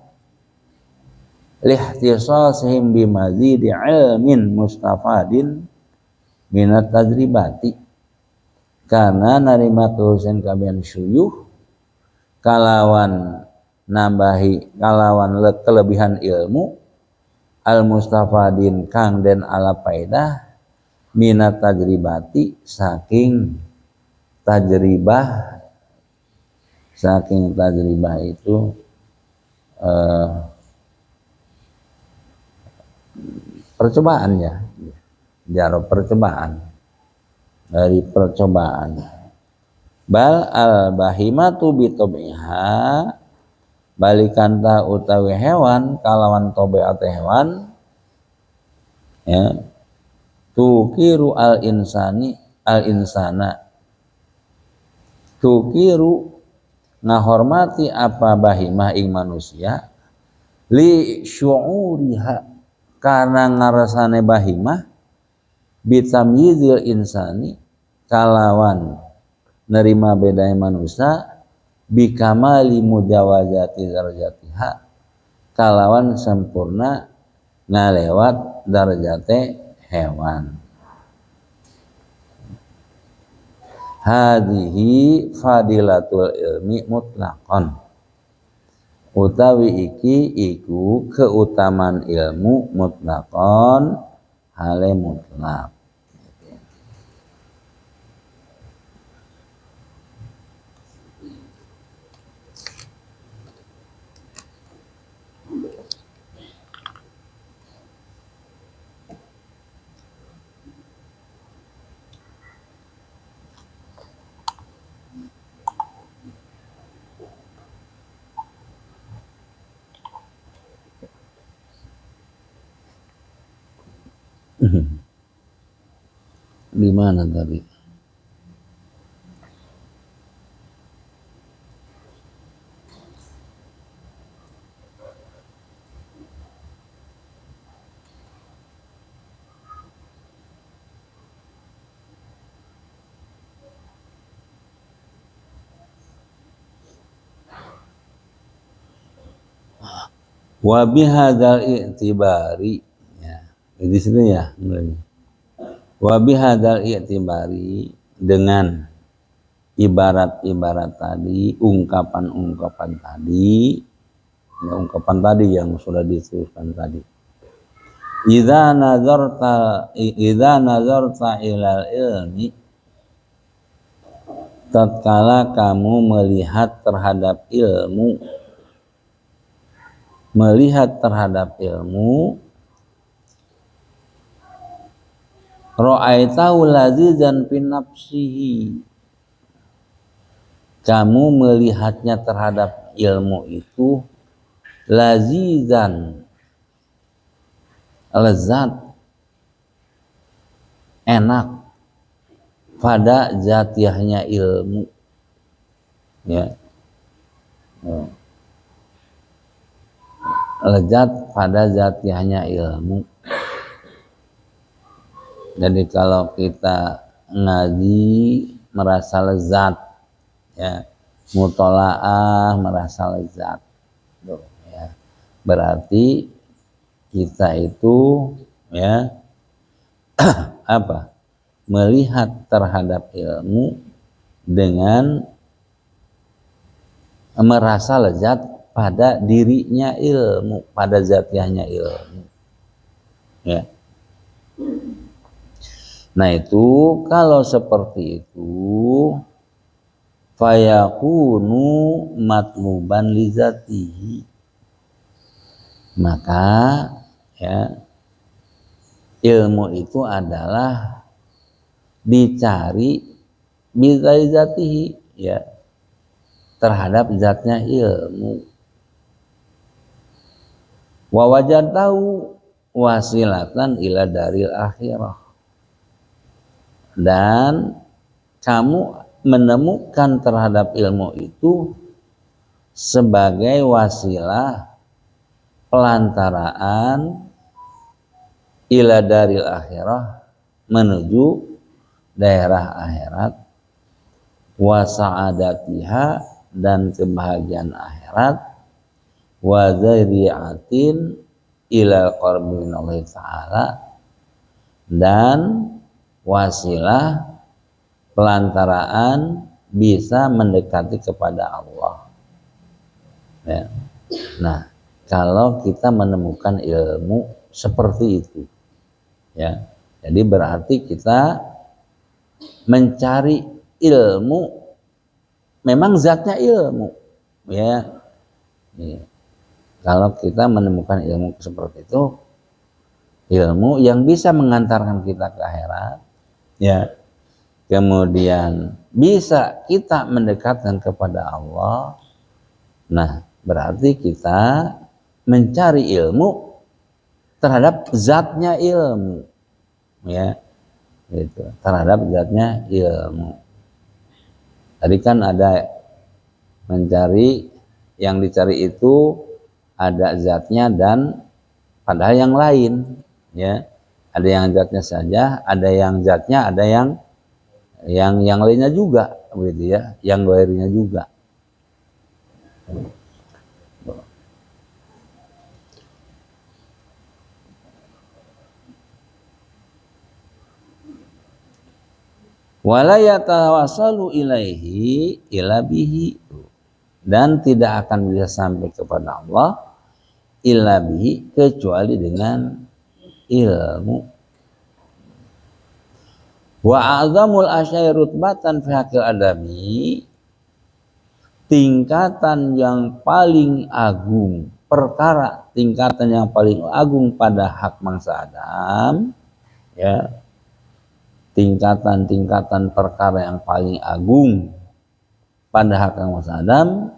lihtisasihim bimazidi ilmin mustafadin minat tajribati karena narima kehusen kabihan syuyuh kalawan nambahi kalawan kelebihan ilmu al mustafadin kang den ala faedah minat tajribati saking tajribah itu percobaan ya jaro percobaan dari percobaan bal al bahimatu bitobiha balikanta utawi hewan kalawan tobeat hewan ya tukiru al insana tukiru ngahormati apa bahimah ing manusia li syu'uriha karena ngarasane bahimah bitamyizil insani kalawan nerima bedanya manusia bikamali mujawazati darajatiha kalawan sempurna ngalewat darajate hewan. Hadhihi fadilatul ilmi mutlaqan utawi iki iku keutamaan ilmu mutlaqan hale mutlak. Di mana tadi? Wa bihadzal i'tibari ya. Di situ ya mulanya. Wa bihadzal i'tibari dengan ibarat-ibarat tadi, ungkapan-ungkapan tadi, ya, ungkapan tadi yang sudah dituliskan tadi. Idza nazarta ilal ilmi tatkala kamu melihat terhadap ilmu ra'aitahu lazizan fi nafsihi kamu melihatnya terhadap ilmu itu lazizan lezat enak pada zatiahnya ilmu ya lezat pada zatiahnya ilmu. Jadi kalau kita ngaji merasa lezat ya mutolaah merasa lezat ya berarti kita itu ya apa melihat terhadap ilmu dengan merasa lezat pada dirinya ilmu, pada zatiahnya ilmu ya. Nah itu kalau seperti itu fayakunu matluban li zatihi maka ya ilmu itu adalah dicari bizai zatihi ya terhadap zatnya ilmu. Wa wajadahu wasilatan ila daril akhirah dan kamu menemukan terhadap ilmu itu sebagai wasilah pelantaraan ila daril akhirah, menuju daerah akhirat, wa sa'adatiha, dan kebahagiaan akhirat, wa dzari'atin ila qarbi minallahi ta'ala, dan wasilah pelantaraan bisa mendekati kepada Allah. Ya. Nah, kalau kita menemukan ilmu seperti itu, ya, jadi berarti kita mencari ilmu, memang zatnya ilmu, ya. Kalau kita menemukan ilmu seperti itu, ilmu yang bisa mengantarkan kita ke akhirat, ya, kemudian bisa kita mendekatkan kepada Allah. Nah, berarti kita mencari ilmu terhadap zatnya ilmu, ya, gitu, terhadap zatnya ilmu. Tadi kan ada mencari, yang dicari itu ada zatnya dan padahal yang lain, ya, ada yang zatnya saja, ada yang zatnya, ada yang lainnya juga, begitu ya, yang gairnya juga. Wala yatawassalu ilaihi illa bihi, dan tidak akan bisa sampai kepada Allah illa bihi, kecuali dengan ilmu. Wa a'zamul asyai rutbatan fi haqqil adami, tingkatan yang paling agung, perkara tingkatan yang paling agung pada hak mangsa Adam, ya, tingkatan-tingkatan perkara yang paling agung pada hak mangsa Adam,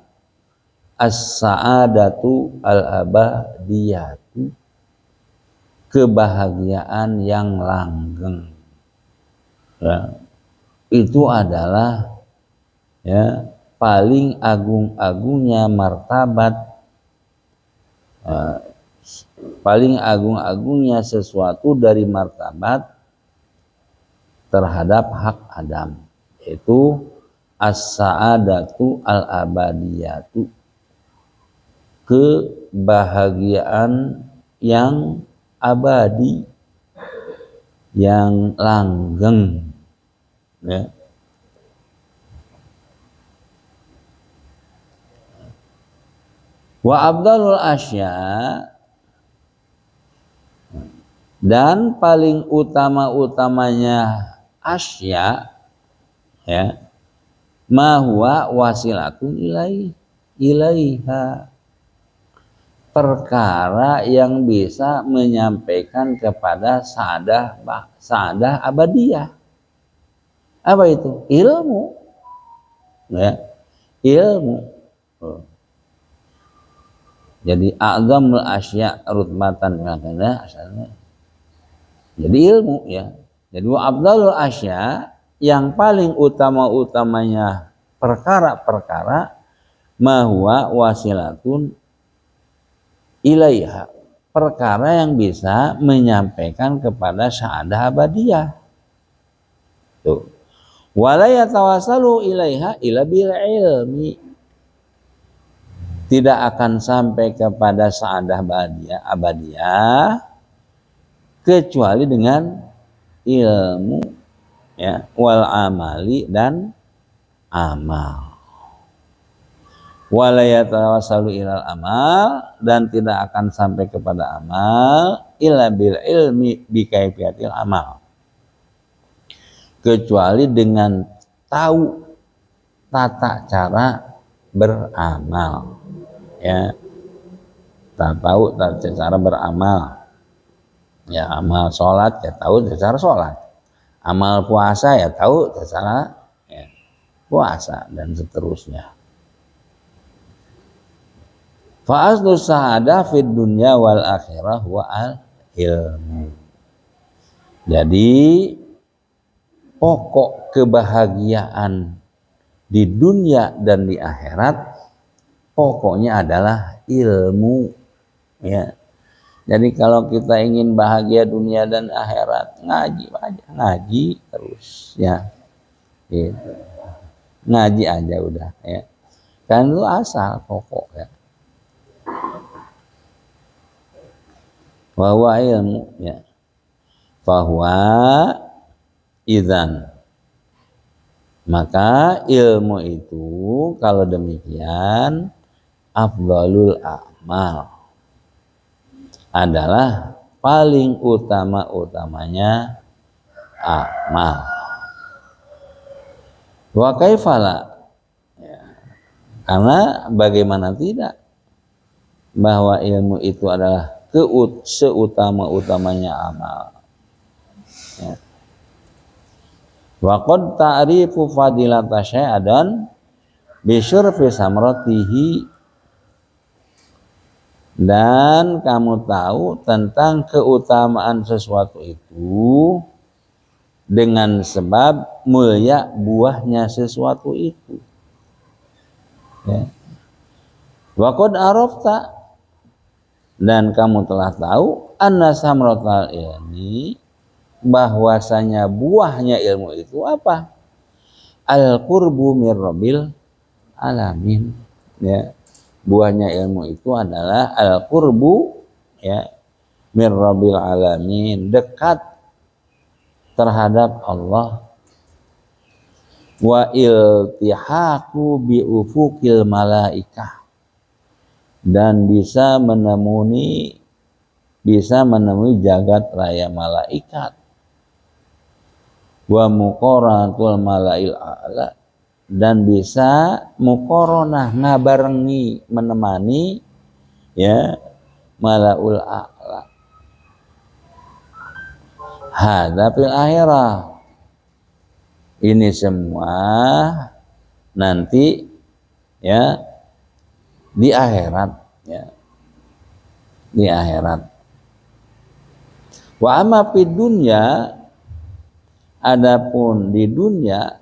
as-sa'adatu al-abadiyatu, kebahagiaan yang langgeng, ya, itu adalah, ya, paling agung-agungnya martabat, paling agung-agungnya sesuatu dari martabat terhadap hak Adam, yaitu as-sa'adatu al-abadiyatu, kebahagiaan yang abadi, yang langgeng, ya. Wa abdalul asya, dan paling utama-utamanya asya, ya, ma huwa wasilatun ilaiha, perkara yang bisa menyampaikan kepada sa'adah abadiyah. Apa itu? Ilmu, ya, ilmu. Jadi a'zamul asya rutbatan, asalnya jadi ilmu, ya. Jadi wa afdalul asya, yang paling utama-utamanya perkara-perkara, ma huwa wasilatun ilaiha, perkara yang bisa menyampaikan kepada sa'adah abadiyah. Tuh. Wala yatawassalu ilaiha illa bil ilmi, tidak akan sampai kepada sa'adah abadiyah kecuali dengan ilmu, ya, wal amali, dan amal. Wala yatawassalu ilal amal, dan tidak akan sampai kepada amal illa bil ilmi bi kaifiyatil amal, kecuali dengan tahu tata cara beramal, ya, tahu tata cara beramal, ya, amal sholat, ya, tahu cara sholat, amal puasa, ya, tahu cara, ya, puasa, dan seterusnya. Fa aslu sa'adah fid dunya wal akhirah wa al ilmu. Jadi pokok kebahagiaan di dunia dan di akhirat pokoknya adalah ilmu, ya. Jadi kalau kita ingin bahagia dunia dan akhirat, ngaji aja, ngaji terus, ya. Gitu. Ngaji aja udah, ya. Kan itu asal pokok, ya. Bahwa ilmu, ya. Bahwa idzan, maka ilmu itu kalau demikian afdalul a'mal, adalah paling utama-utamanya amal. Wa kaifala, ya. Karena bagaimana tidak, bahwa ilmu itu adalah seutama-utamanya amal, ya. Wa qad ta'rifu fadilata syai'an bi syurfi samratihi, dan kamu tahu tentang keutamaan sesuatu itu dengan sebab mulia buahnya sesuatu itu, ya. Wa qad arafta, dan kamu telah tahu anna samratal ilmi, bahwasanya buahnya ilmu itu apa? Al qurbu mir rabbil alamin, ya. Buahnya ilmu itu adalah al qurbu, ya, mir rabbil alamin, dekat terhadap Allah. Wa iltihaku bi ufukil malaikah, dan bisa menemui jagat raya malaikat. Wa muqaratul malail a'la, dan bisa muqaranah, ngabarengi, menemani, ya, malaul a'la. Hadza fil akhirah, ini semua nanti, ya, di akhirat, ya, di akhirat. Wa amma fid dunya, adapun di dunia,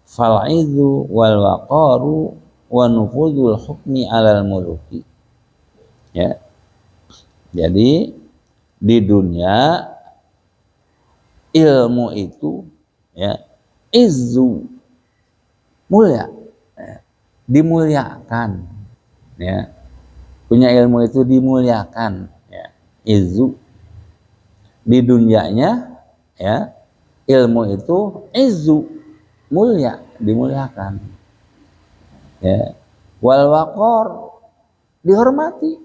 fal izu wal waqaru wa nufuzul hukmi alal muluki, ya. Jadi di dunia ilmu itu, ya, izzu, mulia, ya, dimuliakan, ya. Punya ilmu itu dimuliakan, ya, izzu. Di dunianya, ya, ilmu itu izzu, mulia, dimuliakan, ya. Wal waqar, dihormati,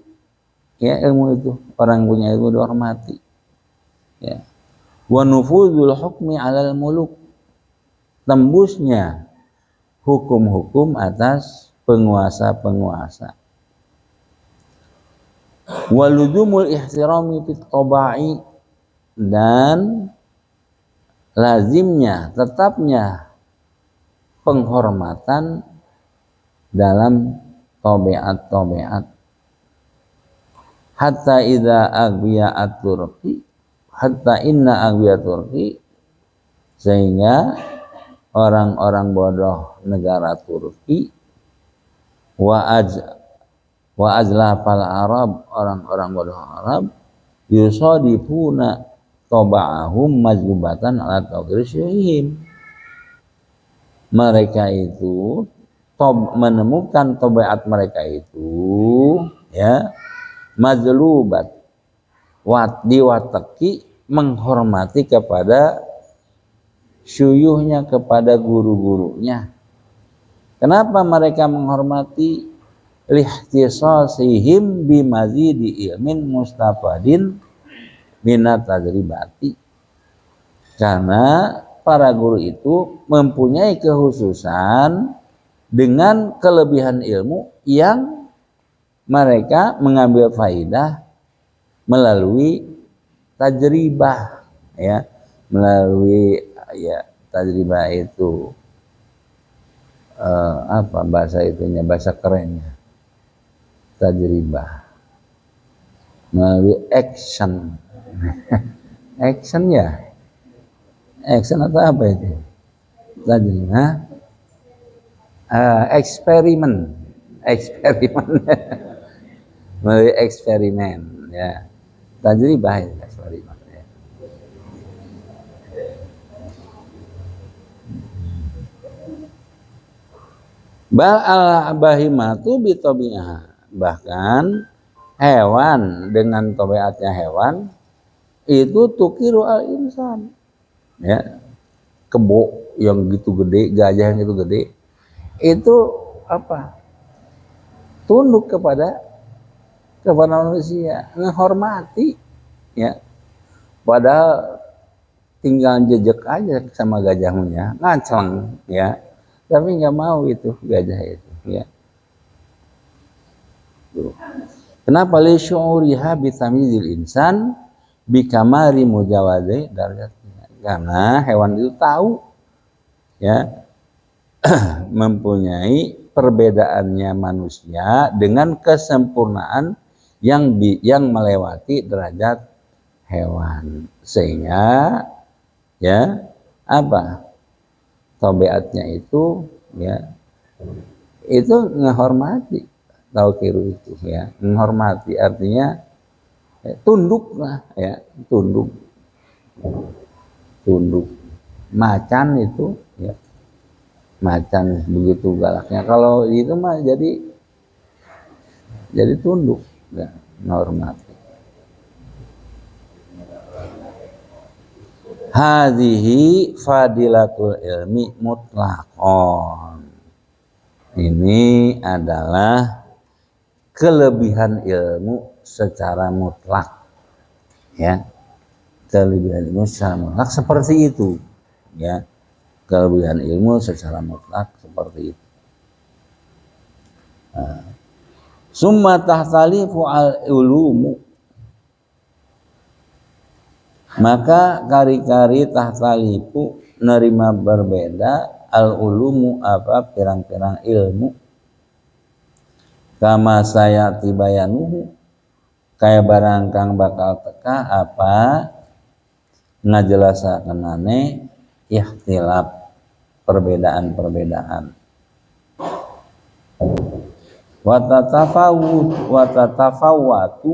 ya, ilmu itu, orang punya ilmu dihormati, ya. Wa nufuzul hukmi alal muluk, tembusnya hukum-hukum atas penguasa-penguasa. Waluzumul ihtirami fit tabai, dan lazimnya, tetapnya penghormatan dalam tabiat-tabiat. Hatta idza aghbiya at-turqi, hatta inna aghbiya Turki, sehingga orang-orang bodoh negara Turki, wa azlafal Arab, orang-orang bodoh Arab, yusadifuna taba'ahum majlubatan ala tawqirishihim, mereka itu menemukan tabiat mereka itu, ya, majlubat, diwataki, menghormati kepada syuyuhnya, kepada guru-gurunya. Kenapa mereka menghormati? Lihtisasihim bimazidi ilmin mustafadin minat tajribati, karena para guru itu mempunyai kekhususan dengan kelebihan ilmu yang mereka mengambil faidah melalui tajribah, ya, melalui, ya, tajribah itu apa bahasa itunya, bahasa kerennya, tajribah melalui action. Action, ya, action atau apa itu tajribah, eksperimen melalui eksperimen ya, tajribah ya, eksperimen ya. Bal al bahimatu bitobiah, bahkan hewan dengan tabiatnya hewan itu tukiru al insan ya, kebo yang gitu gede, gajah yang gitu gede itu apa, tunduk kepada manusia, menghormati ya, padahal tinggal jejak aja sama gajahnya ngaceng ya, tapi nggak mau itu gajah itu ya. Kenapa li syu'uriha bitamyizil insan bikamari mujawazi darajatnya, karena hewan itu tahu ya mempunyai perbedaannya manusia dengan kesempurnaan yang melewati derajat hewan, sehingga ya apa tabiatnya itu ya, itu menghormati tauqiru itu ya, menghormati artinya ya, tunduk lah ya, tunduk macan itu ya, macan begitu galaknya, kalau itu mah jadi tunduk ya, menghormati. Hadhihi fadilatul ilmi mutlaqon, ini adalah kelebihan ilmu secara mutlak ya, kelebihan ilmu secara mutlak seperti itu ya, kelebihan ilmu secara mutlak seperti itu. Summa tahtalifu al ulumu, maka kari-kari tahtalifu nerima berbeda al ulumu apa pirang-pirang ilmu, kama saya tibayanuhu kayak barang kang bakal teka apa ngajelasakeun maneh ikhtilaf perbedaan-perbedaan. Watatafawatu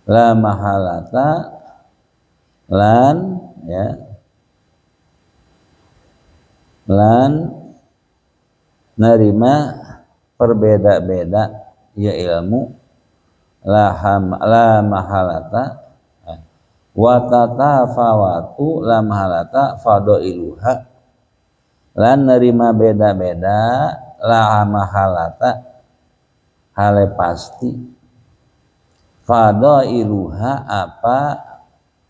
la mahalata lan ya, lan nerima perbeda-beda ya ilmu la mahalata wa tatafawatu la mahalata fadailuha, lan nerima beda-beda la mahalata hale pasti fadailuha apa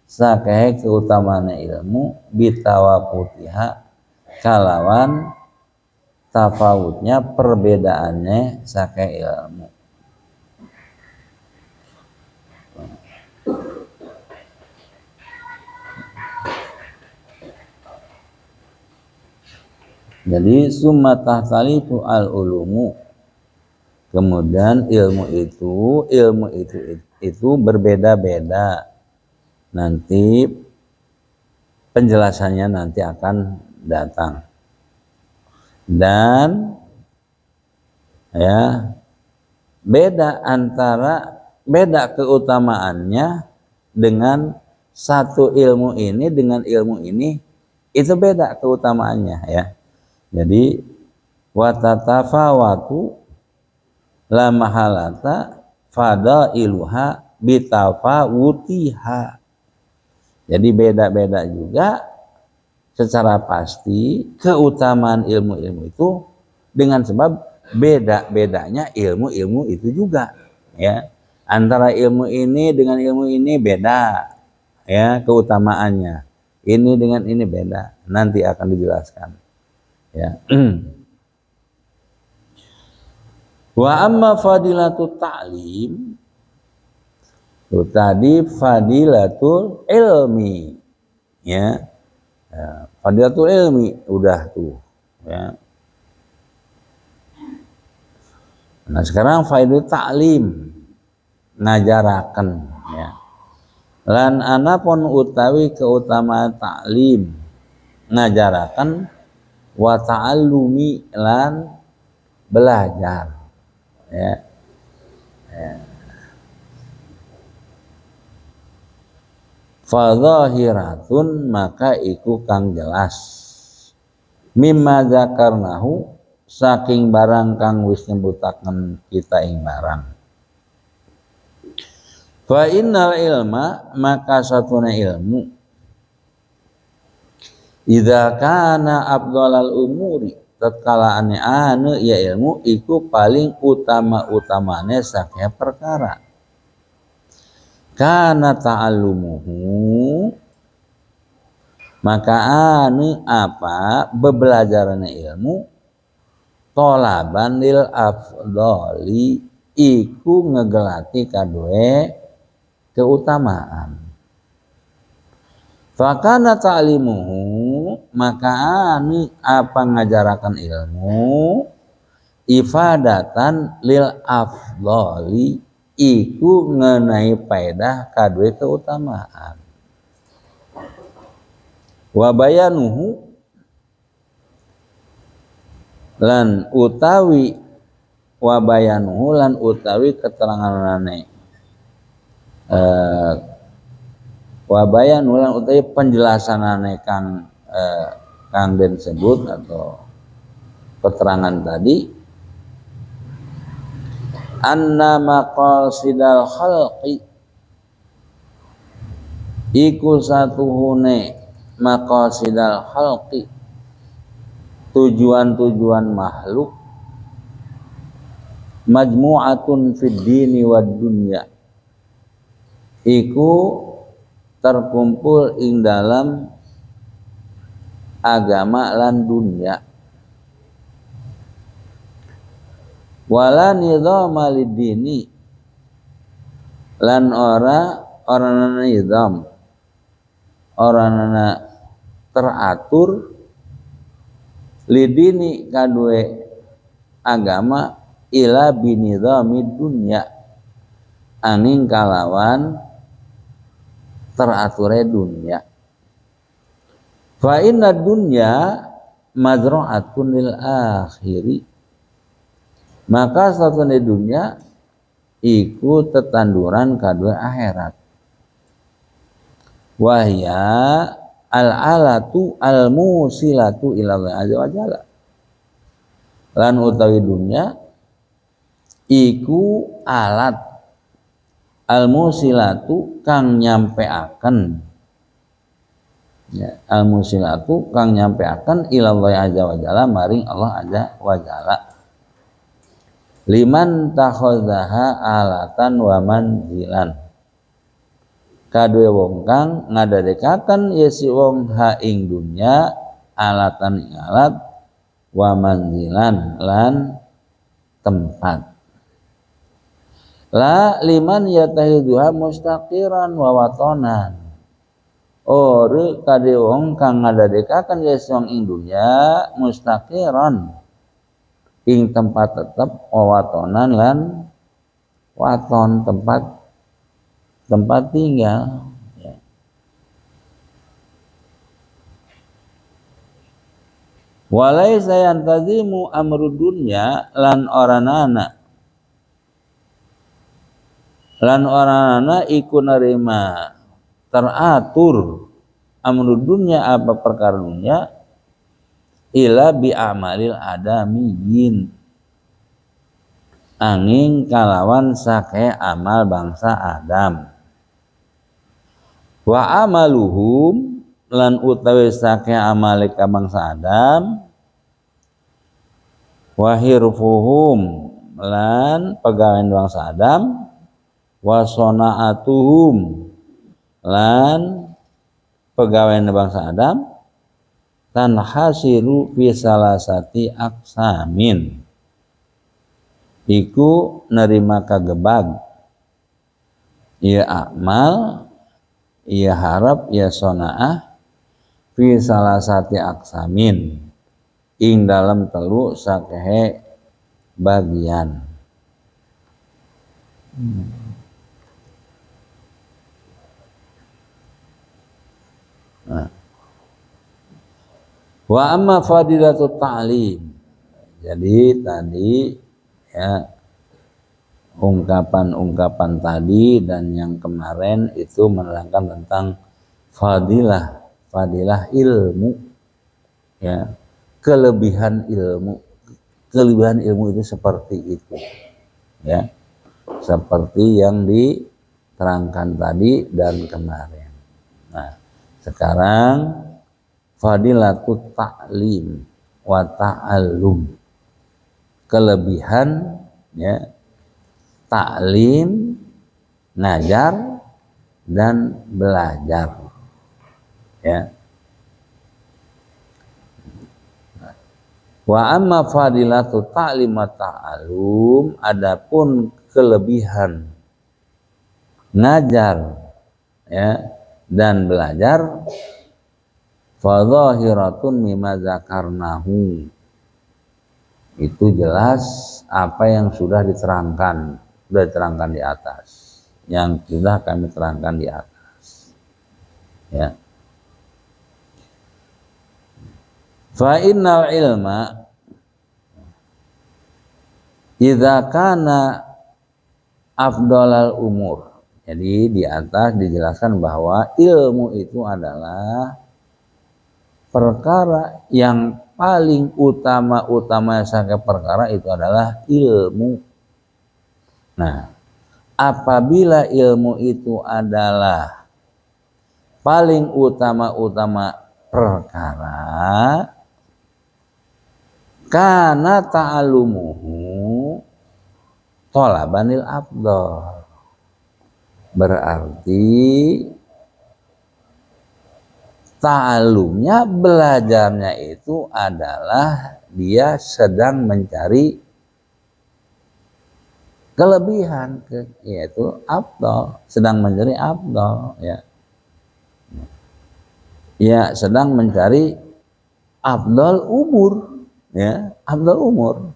sakehe keutamaan ilmu bitawafutiha kalawan tafawutnya perbedaannya sakehe ilmu. Jadi summa tahtalifu al ulumu, kemudian ilmu itu berbeda-beda. Nanti penjelasannya nanti akan datang. Dan ya beda keutamaannya dengan satu ilmu ini dengan ilmu ini, itu beda keutamaannya ya. Jadi watatafawatu la mahalata fadailuha bitafawutiha. Jadi beda-beda juga secara pasti keutamaan ilmu-ilmu itu dengan sebab beda-bedanya ilmu-ilmu itu juga ya. Antara ilmu ini dengan ilmu ini beda ya keutamaannya. Ini dengan ini beda. Nanti akan dijelaskan. Ya. Wa amma fadilatul ta'lim, itu tadi fadilatul ilmi ya. Fadilatul ilmi udah tuh ya. Nah sekarang fadilatul ta'lim ngajaraken ya. Lan anapun utawi keutamaan ta'lim ngajaraken wa ta'allumi lan belajar ya. Fadhahiratun maka iku kang jelas mimma zakarnahu saking barang kang wis nyebutaken kita ing barang. Fa innal ilma maka satuna ilmu idza kana afdhalal umuri tatkala ane ya ilmu iku paling utama-utamane saking perkara kana ta'allumuhu maka apa bebelajaran ilmu tolaban lil afdhali iku ngegelati kadue keutamaan fakana ta'limuhu maka apa ngajarakan ilmu ifadatan lil afdhali iku ngenai faedah kadue keutamaan wa bayanuhu lan utawi wa bayanuhu lan utawi keteranganane wa bayanuhu lan utawi penjelasanane kang den sebut atau keterangan tadi anna maqasidal khalqi iku satuhune maqasidal khalqi tujuan-tujuan makhluk majmu'atun fid dini wad dunya iku terkumpul ing dalam agama lan dunya wala nidhama lidini lan orana nidham orana teratur lidini kadue agama ila binidhami dunya angin kalawan terature dunya fa inna dunya mazra'atun lil akhiri maka satune dunya iku tetanduran kadue akhirat wahya al-alatu al-musilatu ila Allah azza wa jalla lan utawi dunya iku alat al-musilatu kang nyampeaken ya, al-musilatu kang nyampeaken ila Allah azza wa jalla maring Allah azza wa jalla liman takhadzaha alatan wa manzilan kadue wong kang ngadadekaken ya si wong ha ing dunya alatan ing alat wa manzilan lan tempat la liman yatahiduha mustaqiran wa watonan ore kadue wong kang ngadadekaken ya si wong ing dunya mustaqiran ing tempat tetep wawatonan lan waton tempat tinggal ya. Walaisa yantazimu amru dunya lan oranana iku nerima teratur amru dunya apa perkara dunya ila bi amalil adamiyin angin kalawan sake amal bangsa Adam wa amaluhum lan utawi sake amale ka bangsa Adam wa hirfuhum lan pegawai bangsa Adam wa sonaatuhum lan pegawai bangsa Adam tanhasiru fi salasati aksamin iku nerima kagebag ya amal ya harap ya sonaah fi salasati aksamin ing dalam telu sakehe bagian nah. Wa amma fadilatut ta'lim. Jadi tadi ya ungkapan-ungkapan tadi dan yang kemarin itu menerangkan tentang fadilah ilmu, ya, kelebihan ilmu itu seperti itu, ya, seperti yang diterangkan tadi dan kemarin. Nah, sekarang fadilatut ta'lim wa ta'allum, kelebihan ya taklim, ngajar dan belajar, ya. Wa amma fadilatu ta'lim wa ta'allum, adapun kelebihan ngajar ya dan belajar, fa dhahiratun mimma zakarnahu, itu jelas apa yang sudah diterangkan di atas, yang sudah kami terangkan di atas, ya. Fa innal ilma idza kana afdalal umur. Jadi di atas dijelaskan bahwa ilmu itu adalah perkara yang paling utama saja, perkara itu adalah ilmu. Nah, apabila ilmu itu adalah paling utama perkara, kana ta'alumuhu thalabanil afdal, berarti ta'alumnya, belajarnya itu adalah dia sedang mencari kelebihan, yaitu afdal, sedang mencari afdal, ya. Ya, sedang mencari afdal umur, ya, afdal umur.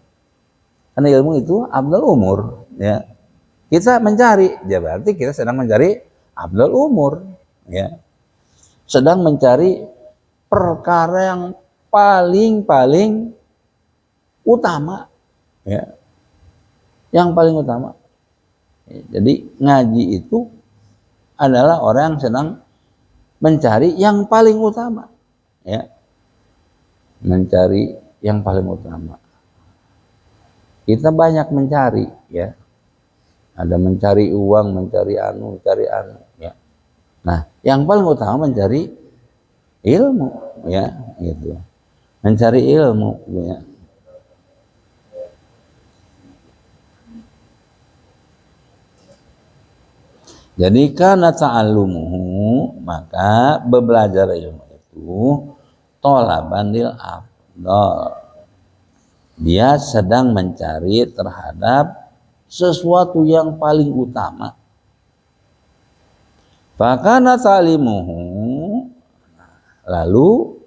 Karena ilmu itu afdal umur, ya. Kita mencari, ya berarti kita sedang mencari afdal umur, ya. Sedang mencari perkara yang paling utama, ya. Yang paling utama. Jadi ngaji itu adalah orang yang sedang mencari yang paling utama, ya. Mencari yang paling utama. Kita banyak mencari, ya. Ada mencari uang, mencari anu, ya. Nah, yang paling utama mencari ilmu, ya, gitu. Mencari ilmu, ya. Jadi kana ta'allumuhu, maka belajar ilmu itu thalaban lil afdal, dia sedang mencari terhadap sesuatu yang paling utama. Fakana ta'limuhu, lalu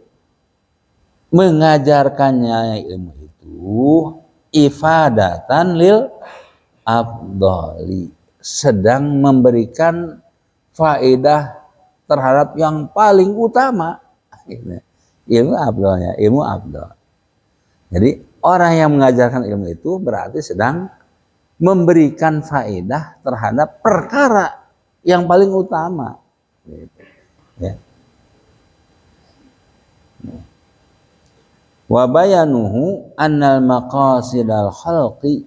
mengajarkannya ilmu itu ifadatan lil afdali, sedang memberikan faedah terhadap yang paling utama. Ilmu afdalnya, ilmu afdal. Jadi orang yang mengajarkan ilmu itu berarti sedang memberikan faedah terhadap perkara yang paling utama. Ya. Wa bayanuhu annal maqasidal khalqi,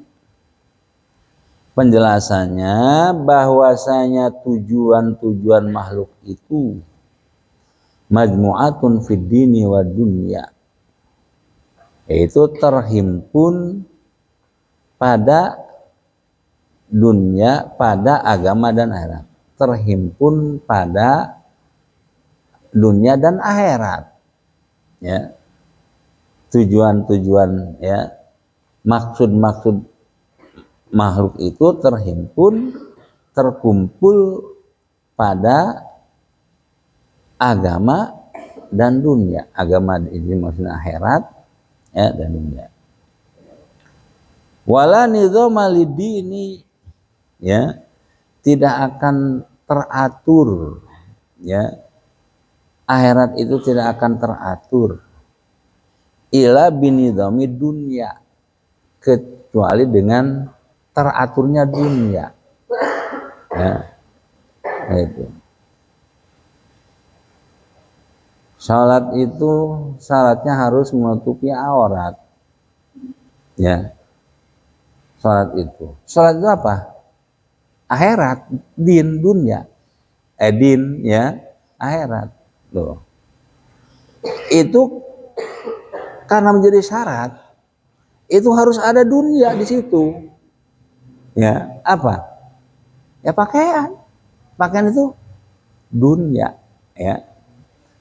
penjelasannya bahwasanya tujuan makhluk itu majmu'atun fid dini wa dunya, yaitu terhimpun pada dunia, pada agama dan akhirat. Terhimpun pada dunia dan akhirat, ya. Tujuan-tujuan, ya, maksud-maksud makhluk itu terkumpul pada agama dan dunia. Agama ini maksudnya akhirat, ya, dan dunia. Wala nizama lidini, ya, tidak akan teratur, ya. Akhirat itu tidak akan teratur ila binidhami dunya, kecuali dengan teraturnya dunia. Ya, itu. Salat itu syaratnya harus menutupi aurat. Ya. Salat itu. Salat itu apa? Akhirat, din, dunya. Din ya, akhirat. Loh. Itu karena menjadi syarat, itu harus ada dunia di situ. Ya, apa? Ya pakaian. Pakaian itu dunia, ya.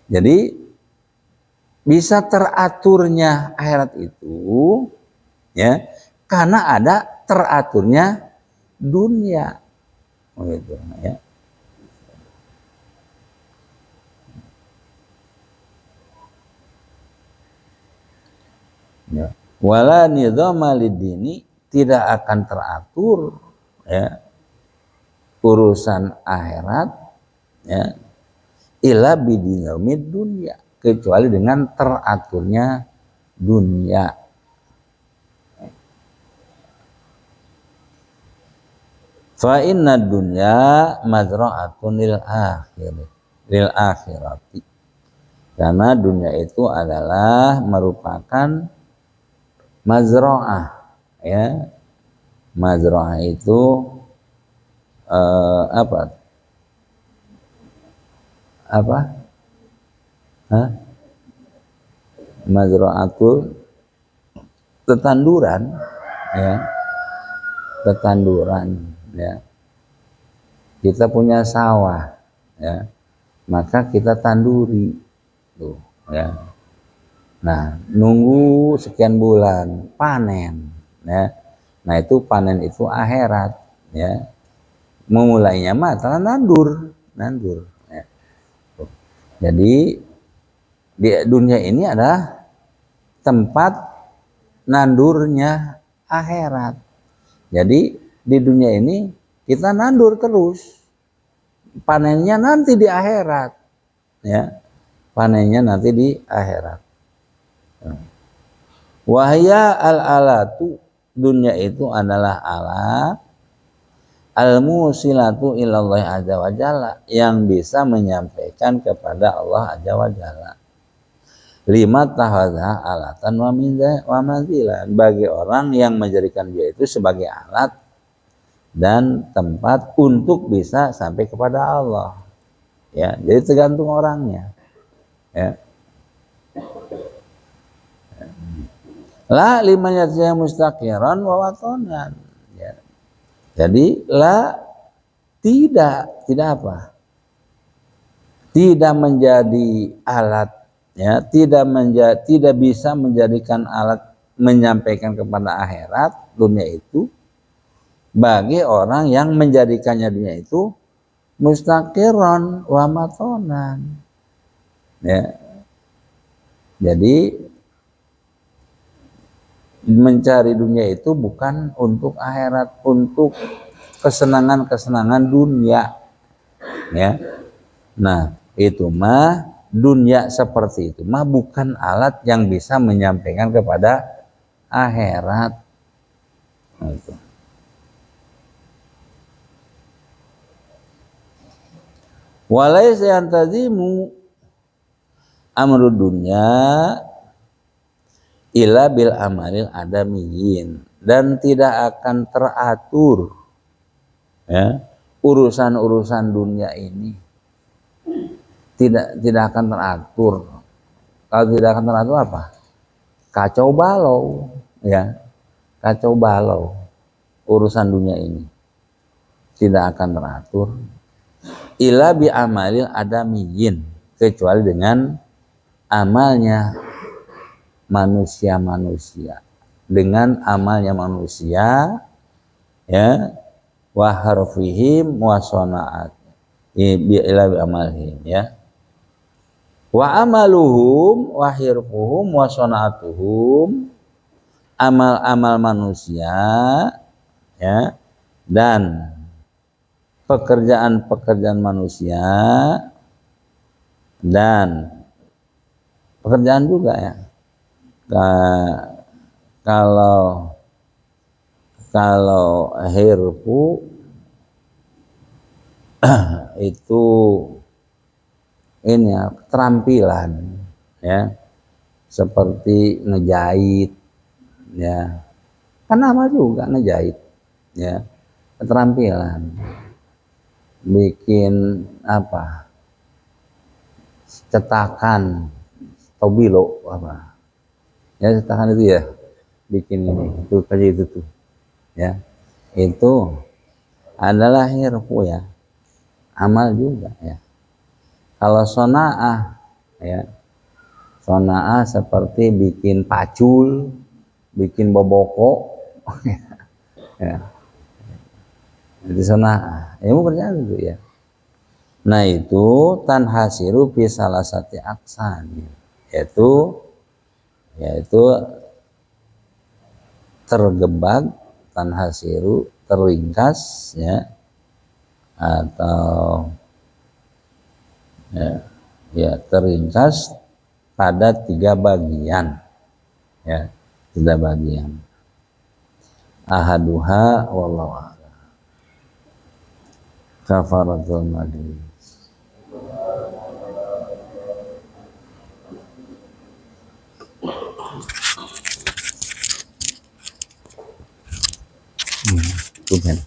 Jadi bisa teraturnya akhirat itu, ya, karena ada teraturnya dunia, gitu, ya. Ya. Wala nidhama lidini, tidak akan teratur, ya, urusan akhirat, ya, illa bidinamid dunia, kecuali dengan teraturnya dunia. Fa inna dunya mazra'atun lil akhirati, karena dunia itu adalah merupakan mazra'ah, ya. Mazra'ah itu apa? Mazra'atul, tetanduran, ya. Tetanduran, ya. Kita punya sawah, ya. Maka kita tanduri tuh, ya. Nah, nunggu sekian bulan panen, ya. Nah, itu panen itu akhirat, ya. Memulainya mah nandur, ya. Jadi di dunia ini adalah tempat nandurnya akhirat. Jadi di dunia ini kita nandur terus, panennya nanti di akhirat, ya. Panennya nanti di akhirat. Wahya al-alatu, dunia itu adalah alat al-musilatu ilallah azza wa jalla, yang bisa menyampaikan kepada Allah azza wa jalla. Lima tahadha alatan wa manzilan, bagi orang yang menjadikan dia itu sebagai alat dan tempat untuk bisa sampai kepada Allah, ya. Jadi tergantung orangnya, ya. La liman yatya mustaqiran wa watonan, ya. Jadi la tidak apa? Tidak menjadi alat, ya, tidak bisa menjadikan alat menyampaikan kepada akhirat dunia itu bagi orang yang menjadikannya dunia itu mustaqiran wa matonan, ya. Jadi mencari dunia itu bukan untuk akhirat, untuk kesenangan-kesenangan dunia, ya. Nah, itu mah dunia seperti itu mah bukan alat yang bisa menyampaikan kepada akhirat. Gitu. Walaysa yantazimu amru dunya illa bil amalil adamiyin, dan tidak akan teratur, ya, urusan-urusan dunia ini tidak akan teratur. Kalau tidak akan teratur apa? Kacau balau, ya. Kacau balau urusan dunia ini tidak akan teratur illa bi amalil adamiyin, kecuali dengan amalnya manusia, dengan amalnya manusia, ya, wa harfihim wa sana'at, ila bi amalihim, ya. Wa amaluhum wa hirfuhum wa sana'atuhum, amal-amal manusia, ya, dan pekerjaan-pekerjaan manusia, dan pekerjaan juga, ya, Kalau hirfu itu ini ya, keterampilan ya, seperti ngejahit ya, kan nama juga ngejahit ya, keterampilan bikin apa, cetakan tobilo apa ya, cetakan itu ya, bikin ini itu kerja itu tuh ya, itu adalah hirfu ya, amal juga ya. Kalau sonaah ya, sonaah seperti bikin pacul, bikin boboko ya, itu sonaah ilmu kerjaan itu ya. Nah itu tanhasiru fi salah satu aksan, yaitu tergebak, tanhasiru terringkas ya, atau ya terringkas pada 3 bagian ya, 3 bagian. Ahaduha wallahu a'lam. Kafaratul majlis. Tuhan.